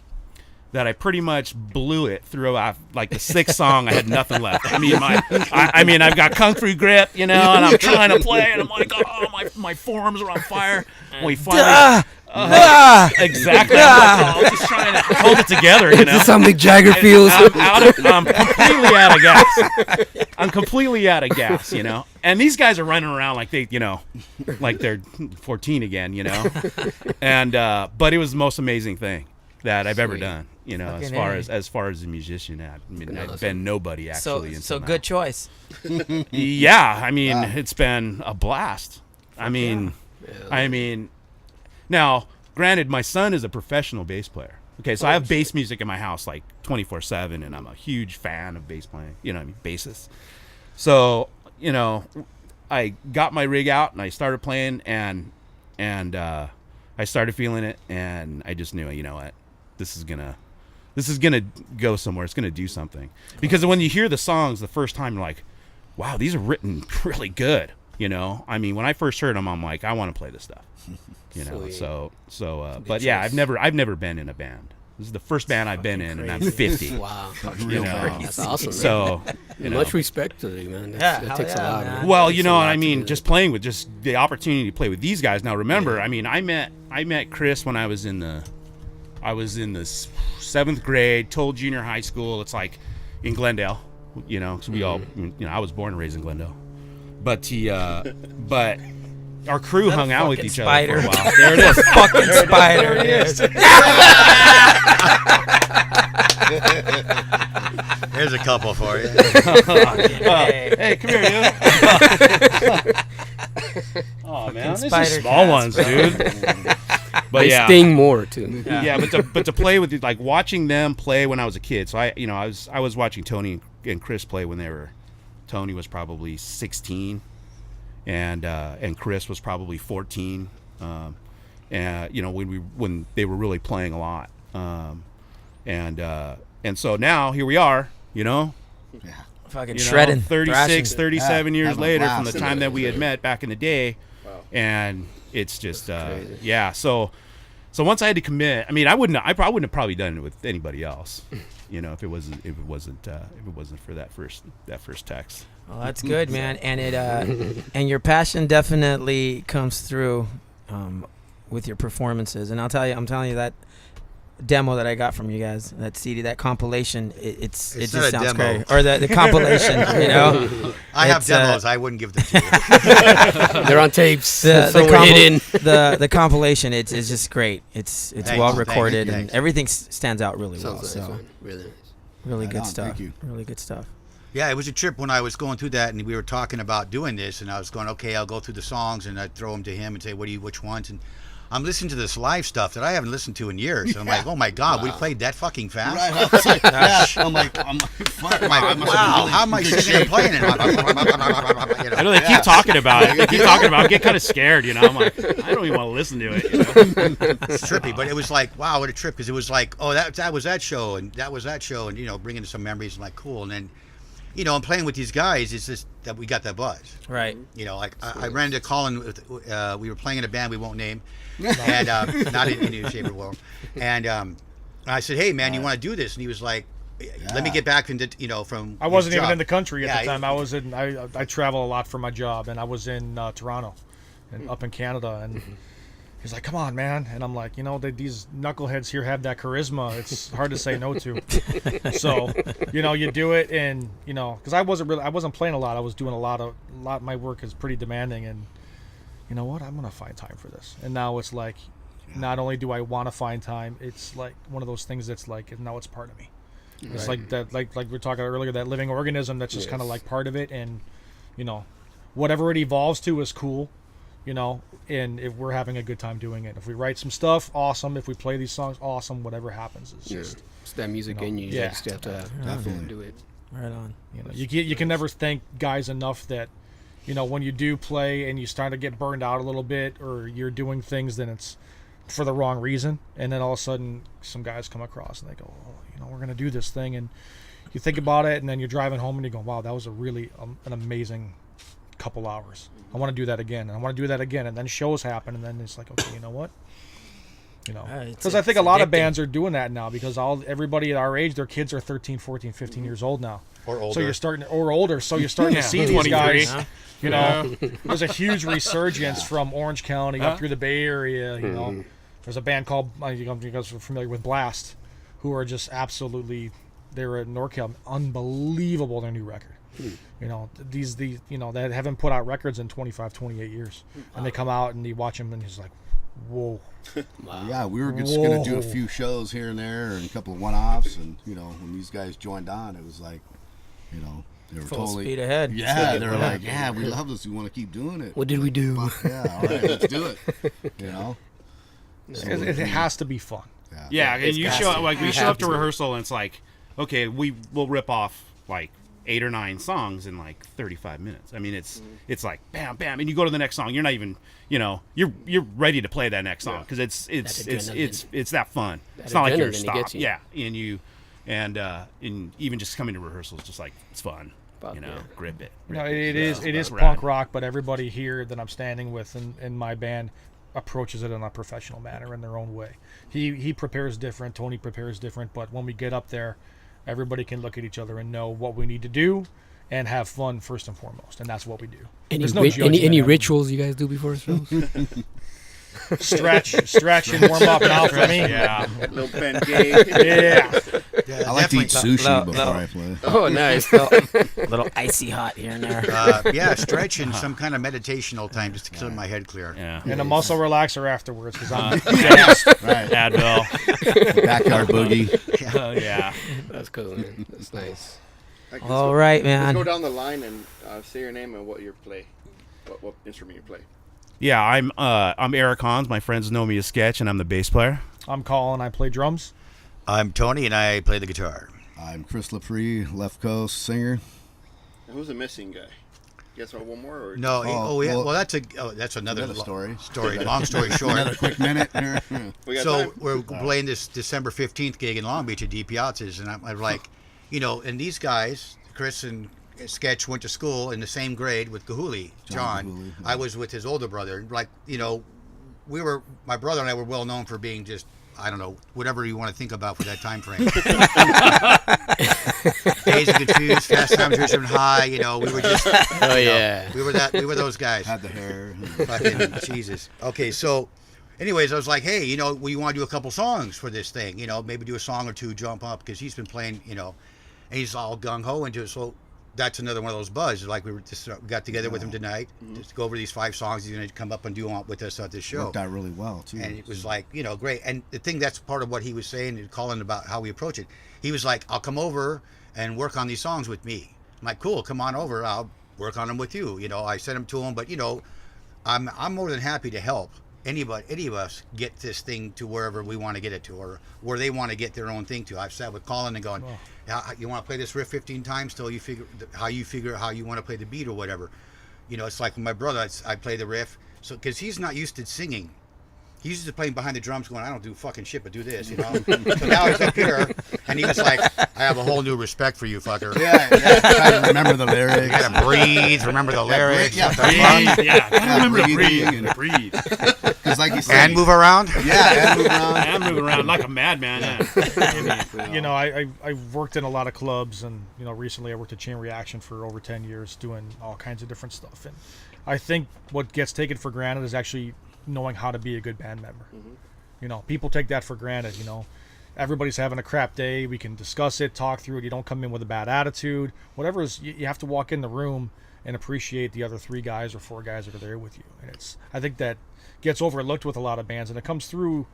[SPEAKER 7] that I pretty much blew it throughout. Like the sixth song, I had nothing left. I mean, I've got kung fu grip, you know, and I'm trying to play, and I'm like, oh, my forearms are on fire. And we finally, exactly. I'm just trying to hold it together, you know.
[SPEAKER 9] Is this something Jagger feels?
[SPEAKER 7] I'm completely out of gas. I'm completely out of gas, you know. And these guys are running around like they, you know, like they're 14 again, you know. And but it was the most amazing thing that I've ever
[SPEAKER 9] Sweet.
[SPEAKER 7] done, you know,
[SPEAKER 4] Fucking
[SPEAKER 7] as far as a musician. I mean, I've been nobody
[SPEAKER 4] So
[SPEAKER 7] actually.
[SPEAKER 4] so
[SPEAKER 7] until
[SPEAKER 4] good choice.
[SPEAKER 7] now. Yeah, I mean, it's been a blast. I mean, now granted, my son is a professional bass player. Okay, so I have bass music in my house like 24/7, and I'm a huge fan of bass playing. You know what I mean? Bassists. So, you know, I got my rig out and I started playing, and I started feeling it, and I just knew, you know what, this is gonna go somewhere. It's gonna do something. Because when you hear the songs the first time, you're like, wow, these are written really good. You know, I mean, when I first heard them, I'm like, I want to play this stuff. You know, but yeah, I've never been in a band. This is the first band I've been in, and I'm 50.
[SPEAKER 9] Wow,
[SPEAKER 7] You know,
[SPEAKER 9] that's awesome. Man.
[SPEAKER 7] so you know.
[SPEAKER 9] Much respect to you, man. That takes a lot. Man.
[SPEAKER 7] Well, you know, I mean, just playing with just the opportunity to play with these guys. Now, remember, I mean, I met Chris when I was in the 7th grade, total junior high school. It's like in Glendale, you know, because we all, you know, I was born and raised in Glendale, but but our crew hung out with each other for a while. There it is,
[SPEAKER 4] Fucking spider.
[SPEAKER 7] There it is.
[SPEAKER 3] There's a couple for you.
[SPEAKER 7] Hey, come here, dude. Oh man, these are small ones, dude. But
[SPEAKER 9] they sting more too.
[SPEAKER 7] Yeah, but to play with like watching them play when I was a kid. So I was watching Tony and Chris play when Tony was probably 16, and Chris was probably 14. And you know, when they were really playing a lot. And so now here we are, you know.
[SPEAKER 6] Yeah.
[SPEAKER 4] Fucking
[SPEAKER 7] You know,
[SPEAKER 4] shredding.
[SPEAKER 7] 36, 37 years
[SPEAKER 6] Having a
[SPEAKER 7] later from
[SPEAKER 6] blast.
[SPEAKER 7] the time that we had met back in the day.
[SPEAKER 1] Wow.
[SPEAKER 7] And it's just yeah, so once I had to commit, I mean, I wouldn't have probably done it with anybody else, you know, if it wasn't for that first text.
[SPEAKER 4] Well, that's good, man. And it and your passion definitely comes through with your performances. And I'm telling you that demo that I got from you guys, that CD, that compilation, it
[SPEAKER 3] It's
[SPEAKER 4] just
[SPEAKER 3] not a
[SPEAKER 4] sounds
[SPEAKER 3] demo.
[SPEAKER 4] great. Or the compilation, you know.
[SPEAKER 3] I have
[SPEAKER 4] It's,
[SPEAKER 3] demos. I wouldn't give them to you.
[SPEAKER 9] They're on tapes.
[SPEAKER 4] The compilation, it's just great. It's
[SPEAKER 3] Thanks,
[SPEAKER 4] well recorded,
[SPEAKER 3] thanks.
[SPEAKER 4] and everything stands out really well.
[SPEAKER 9] Sounds nice,
[SPEAKER 4] So
[SPEAKER 9] man. Really nice.
[SPEAKER 4] really
[SPEAKER 6] Right
[SPEAKER 4] good
[SPEAKER 6] on,
[SPEAKER 4] stuff.
[SPEAKER 6] thank you.
[SPEAKER 4] Really good stuff.
[SPEAKER 3] Yeah, it was a trip when I was going through that, and we were talking about doing this, and I was going, okay, I'll go through the songs, and I'd throw them to him and say, which ones? And I'm listening to this live stuff that I haven't listened to in years, and I'm like, oh my God, we played that fucking fast?
[SPEAKER 6] Right. I was like, yeah. I'm like, fuck,
[SPEAKER 3] I'm like,
[SPEAKER 6] I must have been
[SPEAKER 3] wow,
[SPEAKER 6] really
[SPEAKER 3] how am I
[SPEAKER 6] good
[SPEAKER 3] sitting and playing it?
[SPEAKER 7] I know they keep talking about it. They keep talking about it. I get kind of scared, you know. I'm like, I don't even want to listen to it. You know?
[SPEAKER 3] It's trippy, but it was like, wow, what a trip, because it was like, oh, that was that show, and that was that show, and, you know, bringing some memories, and like, cool. And then, you know, and playing with these guys, it's just that we got that buzz.
[SPEAKER 4] Right.
[SPEAKER 3] You know, like I ran into Colin. We were playing in a band we won't name, and not in any shape or form. And I said, "Hey, man, you want to do this?" And he was like, "Let me get back into, you know, from."
[SPEAKER 8] I wasn't
[SPEAKER 3] his
[SPEAKER 8] even
[SPEAKER 3] job."
[SPEAKER 8] in the country at
[SPEAKER 3] Yeah,
[SPEAKER 8] the time. I was in. I travel a lot for my job, and I was in Toronto, and up in Canada, and he's like, "Come on, man," and I'm like, you know, these knuckleheads here have that charisma. It's hard to say no to. So, you know, you do it, and you know, because I wasn't playing a lot. I was doing a lot. My work is pretty demanding, and you know what? I'm gonna find time for this. And now it's like, not only do I want to find time, it's like one of those things that's like, now it's part of me. It's like that, like we were talking earlier, that living organism that's just kind of like part of it, and you know, whatever it evolves to is cool. You know, and if we're having a good time doing it, if we write some stuff, awesome. If we play these songs, awesome. Whatever happens is just
[SPEAKER 9] It's that music in you. You
[SPEAKER 8] yeah.
[SPEAKER 9] just have to
[SPEAKER 6] Definitely.
[SPEAKER 9] do it.
[SPEAKER 4] Right on.
[SPEAKER 8] you know, you can never thank guys enough that, you know, when you do play and you start to get burned out a little bit, or you're doing things, then it's for the wrong reason, and then all of a sudden some guys come across and they go, oh, you know, we're gonna do this thing, and you think about it, and then you're driving home and you go, wow, that was a really an amazing couple hours. I want to do that again, and I want to do that again, and then shows happen, and then it's like, okay, you know what? You know, because I think a lot of bands are doing that now, because everybody at our age, their kids are 13, 14, 15 years old now.
[SPEAKER 3] Or older.
[SPEAKER 8] So you're starting to see these
[SPEAKER 7] 23.
[SPEAKER 8] guys. You know, there's a huge resurgence from Orange County up through the Bay Area. You know, there's a band called, you guys are familiar with Blast, who are just absolutely, they were at NorCal, unbelievable, their new record. You know, these you know, that haven't put out records in 25, 28 years, and they come out and you watch them and he's like, whoa.
[SPEAKER 6] Yeah, we were just going to do a few shows here and there and a couple of one-offs, and you know, when these guys joined on, it was like, you know, they were
[SPEAKER 4] Full
[SPEAKER 6] totally
[SPEAKER 4] speed ahead.
[SPEAKER 6] Yeah, they were like, yeah, we love this, we want to keep doing it.
[SPEAKER 9] What did we do?
[SPEAKER 6] Yeah, all right, let's do it. You know,
[SPEAKER 8] It has to be fun.
[SPEAKER 7] Yeah, and
[SPEAKER 9] it's
[SPEAKER 7] you
[SPEAKER 9] got
[SPEAKER 7] show
[SPEAKER 9] to.
[SPEAKER 7] like we
[SPEAKER 9] You
[SPEAKER 7] show
[SPEAKER 9] have
[SPEAKER 7] up to
[SPEAKER 9] to.
[SPEAKER 7] rehearsal and it's like, okay, we'll rip off like 8 or 9 songs in like 35 minutes. I mean, it's like bam, bam, and you go to the next song. You're not even, you're ready to play that next song because it's that fun. It's not like you're
[SPEAKER 9] adrenaline, it
[SPEAKER 7] stopped.
[SPEAKER 9] gets you.
[SPEAKER 7] Yeah, and even just coming to rehearsal is just like it's fun.
[SPEAKER 9] Fuck yeah.
[SPEAKER 7] Grip it.
[SPEAKER 8] No, it is
[SPEAKER 7] rad.
[SPEAKER 8] punk rock, but everybody here that I'm standing with in my band approaches it in a professional manner in their own way. He prepares different, Tony prepares different, but when we get up there, everybody can look at each other and know what we need to do and have fun first and foremost, and that's what we do. There's no judgment.
[SPEAKER 9] Any rituals you guys do before shows?
[SPEAKER 8] Stretch and warm up now for me.
[SPEAKER 7] Yeah.
[SPEAKER 2] Little Bengay.
[SPEAKER 8] Yeah.
[SPEAKER 6] I like to eat sushi
[SPEAKER 4] low-
[SPEAKER 6] before
[SPEAKER 4] low.
[SPEAKER 6] I play.
[SPEAKER 9] Oh, nice.
[SPEAKER 4] Little icy hot here and there.
[SPEAKER 3] Yeah, stretch and some kind of meditational time just to keep my head clear.
[SPEAKER 7] Yeah.
[SPEAKER 8] And a muscle relaxer afterwards because I'm gassed.
[SPEAKER 6] Right.
[SPEAKER 7] Advil.
[SPEAKER 6] Backyard boogie.
[SPEAKER 7] Oh yeah.
[SPEAKER 9] That's cool, man. That's nice.
[SPEAKER 4] All right,
[SPEAKER 2] Let's
[SPEAKER 4] man.
[SPEAKER 2] go down the line and say your name and what you play, what instrument you play.
[SPEAKER 7] Yeah, I'm Eric Hans. My friends know me as Sketch, and I'm the bass player.
[SPEAKER 8] I'm Colin. I play drums.
[SPEAKER 3] I'm Tony, and I play the guitar.
[SPEAKER 6] I'm Chris Lepre, left coast singer.
[SPEAKER 2] And who's the missing guy? You guys want one more? Or
[SPEAKER 3] No, yeah.
[SPEAKER 6] well,
[SPEAKER 3] Well, that's another
[SPEAKER 6] story.
[SPEAKER 3] Long story short.
[SPEAKER 6] Another quick minute here.
[SPEAKER 2] we got
[SPEAKER 3] So
[SPEAKER 2] time?
[SPEAKER 3] we're playing this December 15th gig in Long Beach at D Piazzas, and I'm like, and these guys, Chris and Sketch, went to school in the same grade with Gahuli, John.
[SPEAKER 6] Gahuli, yeah.
[SPEAKER 3] I was with his older brother. Like, my brother and I were well known for being just, I don't know, whatever you want to think about for that time frame. Days of Confused, Fast Times at Ridgemont High, we were just,
[SPEAKER 9] yeah.
[SPEAKER 3] we were those guys.
[SPEAKER 6] Had the hair.
[SPEAKER 3] Fucking Jesus. Okay, so anyways, I was like, hey, we want to do a couple songs for this thing, maybe do a song or two, jump up, because he's been playing, and he's all gung-ho into it. So that's another one of those buzz. Like we got together with him tonight just to go over these 5 songs he's going to come up and do with us at this show.
[SPEAKER 6] Worked out really well, too.
[SPEAKER 3] And it was like, great. And the thing that's part of what he was saying and calling about how we approach it. He was like, I'll come over and work on these songs with me. I'm like, cool, come on over. I'll work on them with you. I sent them to him, but I'm more than happy to help any of us get this thing to wherever we want to get it to, or where they want to get their own thing to. I've sat with Colin and going, you want to play this riff 15 times till you figure how you want to play the beat or whatever. It's like with my brother, I play the riff, so because he's not used to singing. He's used to playing behind the drums going, I don't do fucking shit but do this, So now he's up here, and he was like, I have a whole new respect for you, fucker.
[SPEAKER 6] Yeah, trying to remember the lyrics.
[SPEAKER 3] You gotta breathe, remember the lyrics.
[SPEAKER 6] Yeah,
[SPEAKER 7] Breathe. Yeah. Remember to
[SPEAKER 6] breathing
[SPEAKER 7] breathe. Breathe.
[SPEAKER 6] Because like you said,
[SPEAKER 3] And move around?
[SPEAKER 6] Yeah, and move around.
[SPEAKER 7] I'm moving around like a madman. Yeah.
[SPEAKER 8] I've worked in a lot of clubs, and recently I worked at Chain Reaction for over 10 years doing all kinds of different stuff. And I think what gets taken for granted is actually knowing how to be a good band member. People take that for granted. Everybody's having a crap day. We can discuss it, talk through it. You don't come in with a bad attitude. Whatever is, you have to walk in the room and appreciate the other 3 guys or 4 guys that are there with you. And I think that gets overlooked with a lot of bands, and it comes through,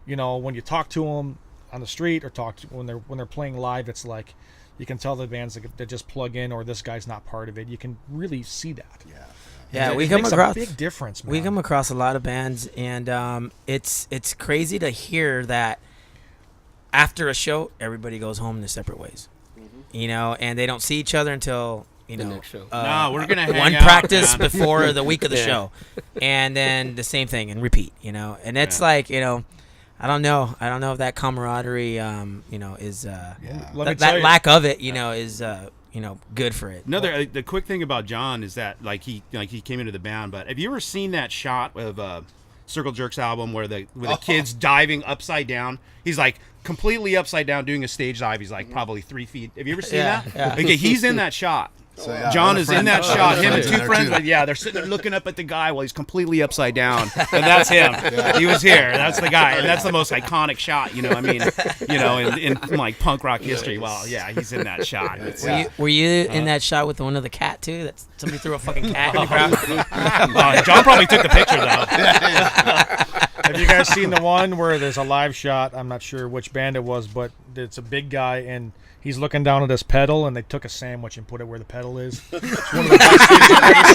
[SPEAKER 8] when you talk to them on the street or when they're playing live. It's like you can tell the bands that just plug in, or this guy's not part of it. You can really see that.
[SPEAKER 4] Yeah,
[SPEAKER 8] It
[SPEAKER 4] we come
[SPEAKER 8] makes
[SPEAKER 4] across
[SPEAKER 8] a big difference, man.
[SPEAKER 4] We come across a lot of bands, and it's crazy to hear that after a show, everybody goes home in their separate ways. And they don't see each other until
[SPEAKER 9] The next show.
[SPEAKER 7] No, we're gonna hang
[SPEAKER 4] one
[SPEAKER 7] out,
[SPEAKER 4] practice
[SPEAKER 7] man.
[SPEAKER 4] before the week of the
[SPEAKER 9] Yeah.
[SPEAKER 4] show, and then the same thing and repeat. And it's like I don't know if that camaraderie is
[SPEAKER 8] Let me
[SPEAKER 4] that
[SPEAKER 8] tell you,
[SPEAKER 4] lack of it is good for it.
[SPEAKER 7] Another the quick thing about John is that he came into the band, but have you ever seen that shot of Circle Jerks album where the kid's diving upside down? He's like completely upside down doing a stage dive. He's like probably 3 feet. Have you ever seen that?
[SPEAKER 4] Yeah.
[SPEAKER 7] Okay, he's in that shot.
[SPEAKER 6] So, yeah,
[SPEAKER 7] John
[SPEAKER 6] our
[SPEAKER 7] is in
[SPEAKER 6] friend-
[SPEAKER 7] that
[SPEAKER 6] our
[SPEAKER 7] shot. Him and
[SPEAKER 6] friends
[SPEAKER 7] 2
[SPEAKER 6] are there,
[SPEAKER 7] friends,
[SPEAKER 6] too.
[SPEAKER 7] but yeah, they're sitting there looking up at the guy while he's completely upside down, and that's him. He was here. That's the guy, and that's the most iconic shot. In like punk rock history. Well, yeah, he's in that shot. It's,
[SPEAKER 4] Were you in that shot with the one of the cat too? That somebody threw a fucking cat in the crowd.
[SPEAKER 7] John probably took the picture though.
[SPEAKER 8] Have you guys seen the one where there's a live shot? I'm not sure which band it was, but it's a big guy and he's looking down at his pedal, and they took a sandwich and put it where the pedal is. It's one of the best things you've ever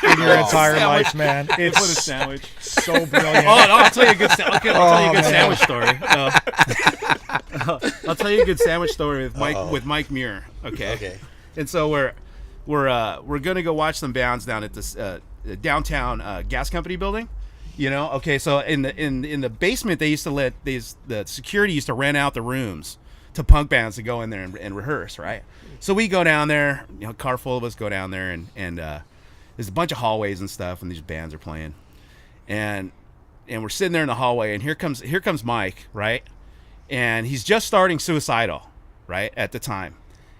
[SPEAKER 8] seen in your entire life, man. It's
[SPEAKER 7] Put a sandwich.
[SPEAKER 8] so brilliant.
[SPEAKER 7] Oh, no, I'll tell you a good. I'll tell you a good
[SPEAKER 8] man.
[SPEAKER 7] sandwich story. I'll tell you a good sandwich story with Mike Muir. Okay.
[SPEAKER 3] Okay.
[SPEAKER 7] And so we're gonna go watch some bands down at this downtown gas company building. You know. Okay. So in the basement, they used to let the security used to rent out the rooms to punk bands to go in there and rehearse. Right. So we go down there. You know, a car full of us go down there, and there's a bunch of hallways and stuff, and these bands are playing, and we're sitting there in the hallway, and here comes Mike, right, and he's just starting Suicidal, right, at the time,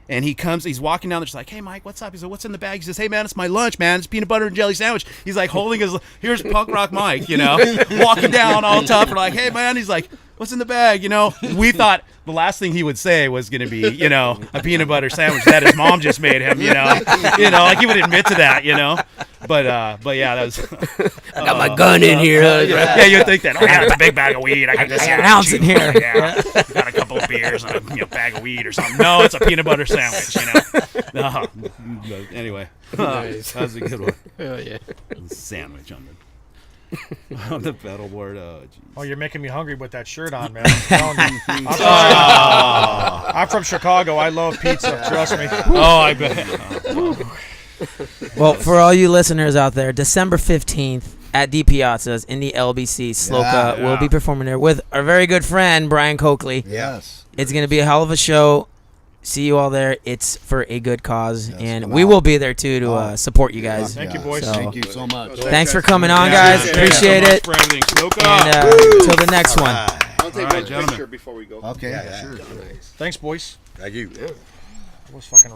[SPEAKER 7] and he's walking down there, just like, hey Mike, what's up? He's like, what's in the bag? He says, hey man, it's my lunch, man, it's peanut butter and jelly sandwich. He's like holding here's punk rock Mike, you know, walking down all tough, we're like, hey man, he's like, what's in the bag? You know, we thought the last thing he would say was going to be, you know, a peanut butter sandwich that his mom just made him, you know, like he would admit to that, you know, but yeah, that was.
[SPEAKER 9] I got my gun in here.
[SPEAKER 7] Yeah, you'd think that. Oh, I got a big bag of weed. I got this.
[SPEAKER 4] I got an ounce in here.
[SPEAKER 7] Yeah, got a couple of beers and a bag of weed or something. No, it's a peanut butter sandwich, you know. No, but anyway,
[SPEAKER 9] Nice.
[SPEAKER 7] that was a good one.
[SPEAKER 9] Oh yeah.
[SPEAKER 7] Sandwich on the pedal board. Oh, geez.
[SPEAKER 8] Oh, you're making me hungry with that shirt on, man. I'm from Chicago. I love pizza. Trust me.
[SPEAKER 7] Oh, I bet.
[SPEAKER 4] Well, for all you listeners out there, December 15th at D Piazza's in the LBC, Sloka
[SPEAKER 7] Yeah.
[SPEAKER 4] will be performing there with our very good friend, Brian Coakley.
[SPEAKER 6] Yes.
[SPEAKER 4] It's going to be a hell of a show. See you all there. It's for a good cause,
[SPEAKER 6] Yes,
[SPEAKER 4] and
[SPEAKER 6] come
[SPEAKER 4] we
[SPEAKER 6] out.
[SPEAKER 4] will be there, too, to support you guys.
[SPEAKER 8] Thank you, boys.
[SPEAKER 4] So-
[SPEAKER 6] Thank you so much.
[SPEAKER 4] Thanks for coming on, guys.
[SPEAKER 7] Yeah,
[SPEAKER 4] Appreciate
[SPEAKER 7] thanks
[SPEAKER 4] it.
[SPEAKER 7] so much for everything. Sloka.
[SPEAKER 4] And until the next one.
[SPEAKER 2] I'll take
[SPEAKER 7] All right,
[SPEAKER 2] one
[SPEAKER 7] gentlemen.
[SPEAKER 2] picture before we go.
[SPEAKER 6] Okay.
[SPEAKER 3] Yeah.
[SPEAKER 6] Sure.
[SPEAKER 8] Thanks, boys.
[SPEAKER 3] Thank you.
[SPEAKER 8] That was fucking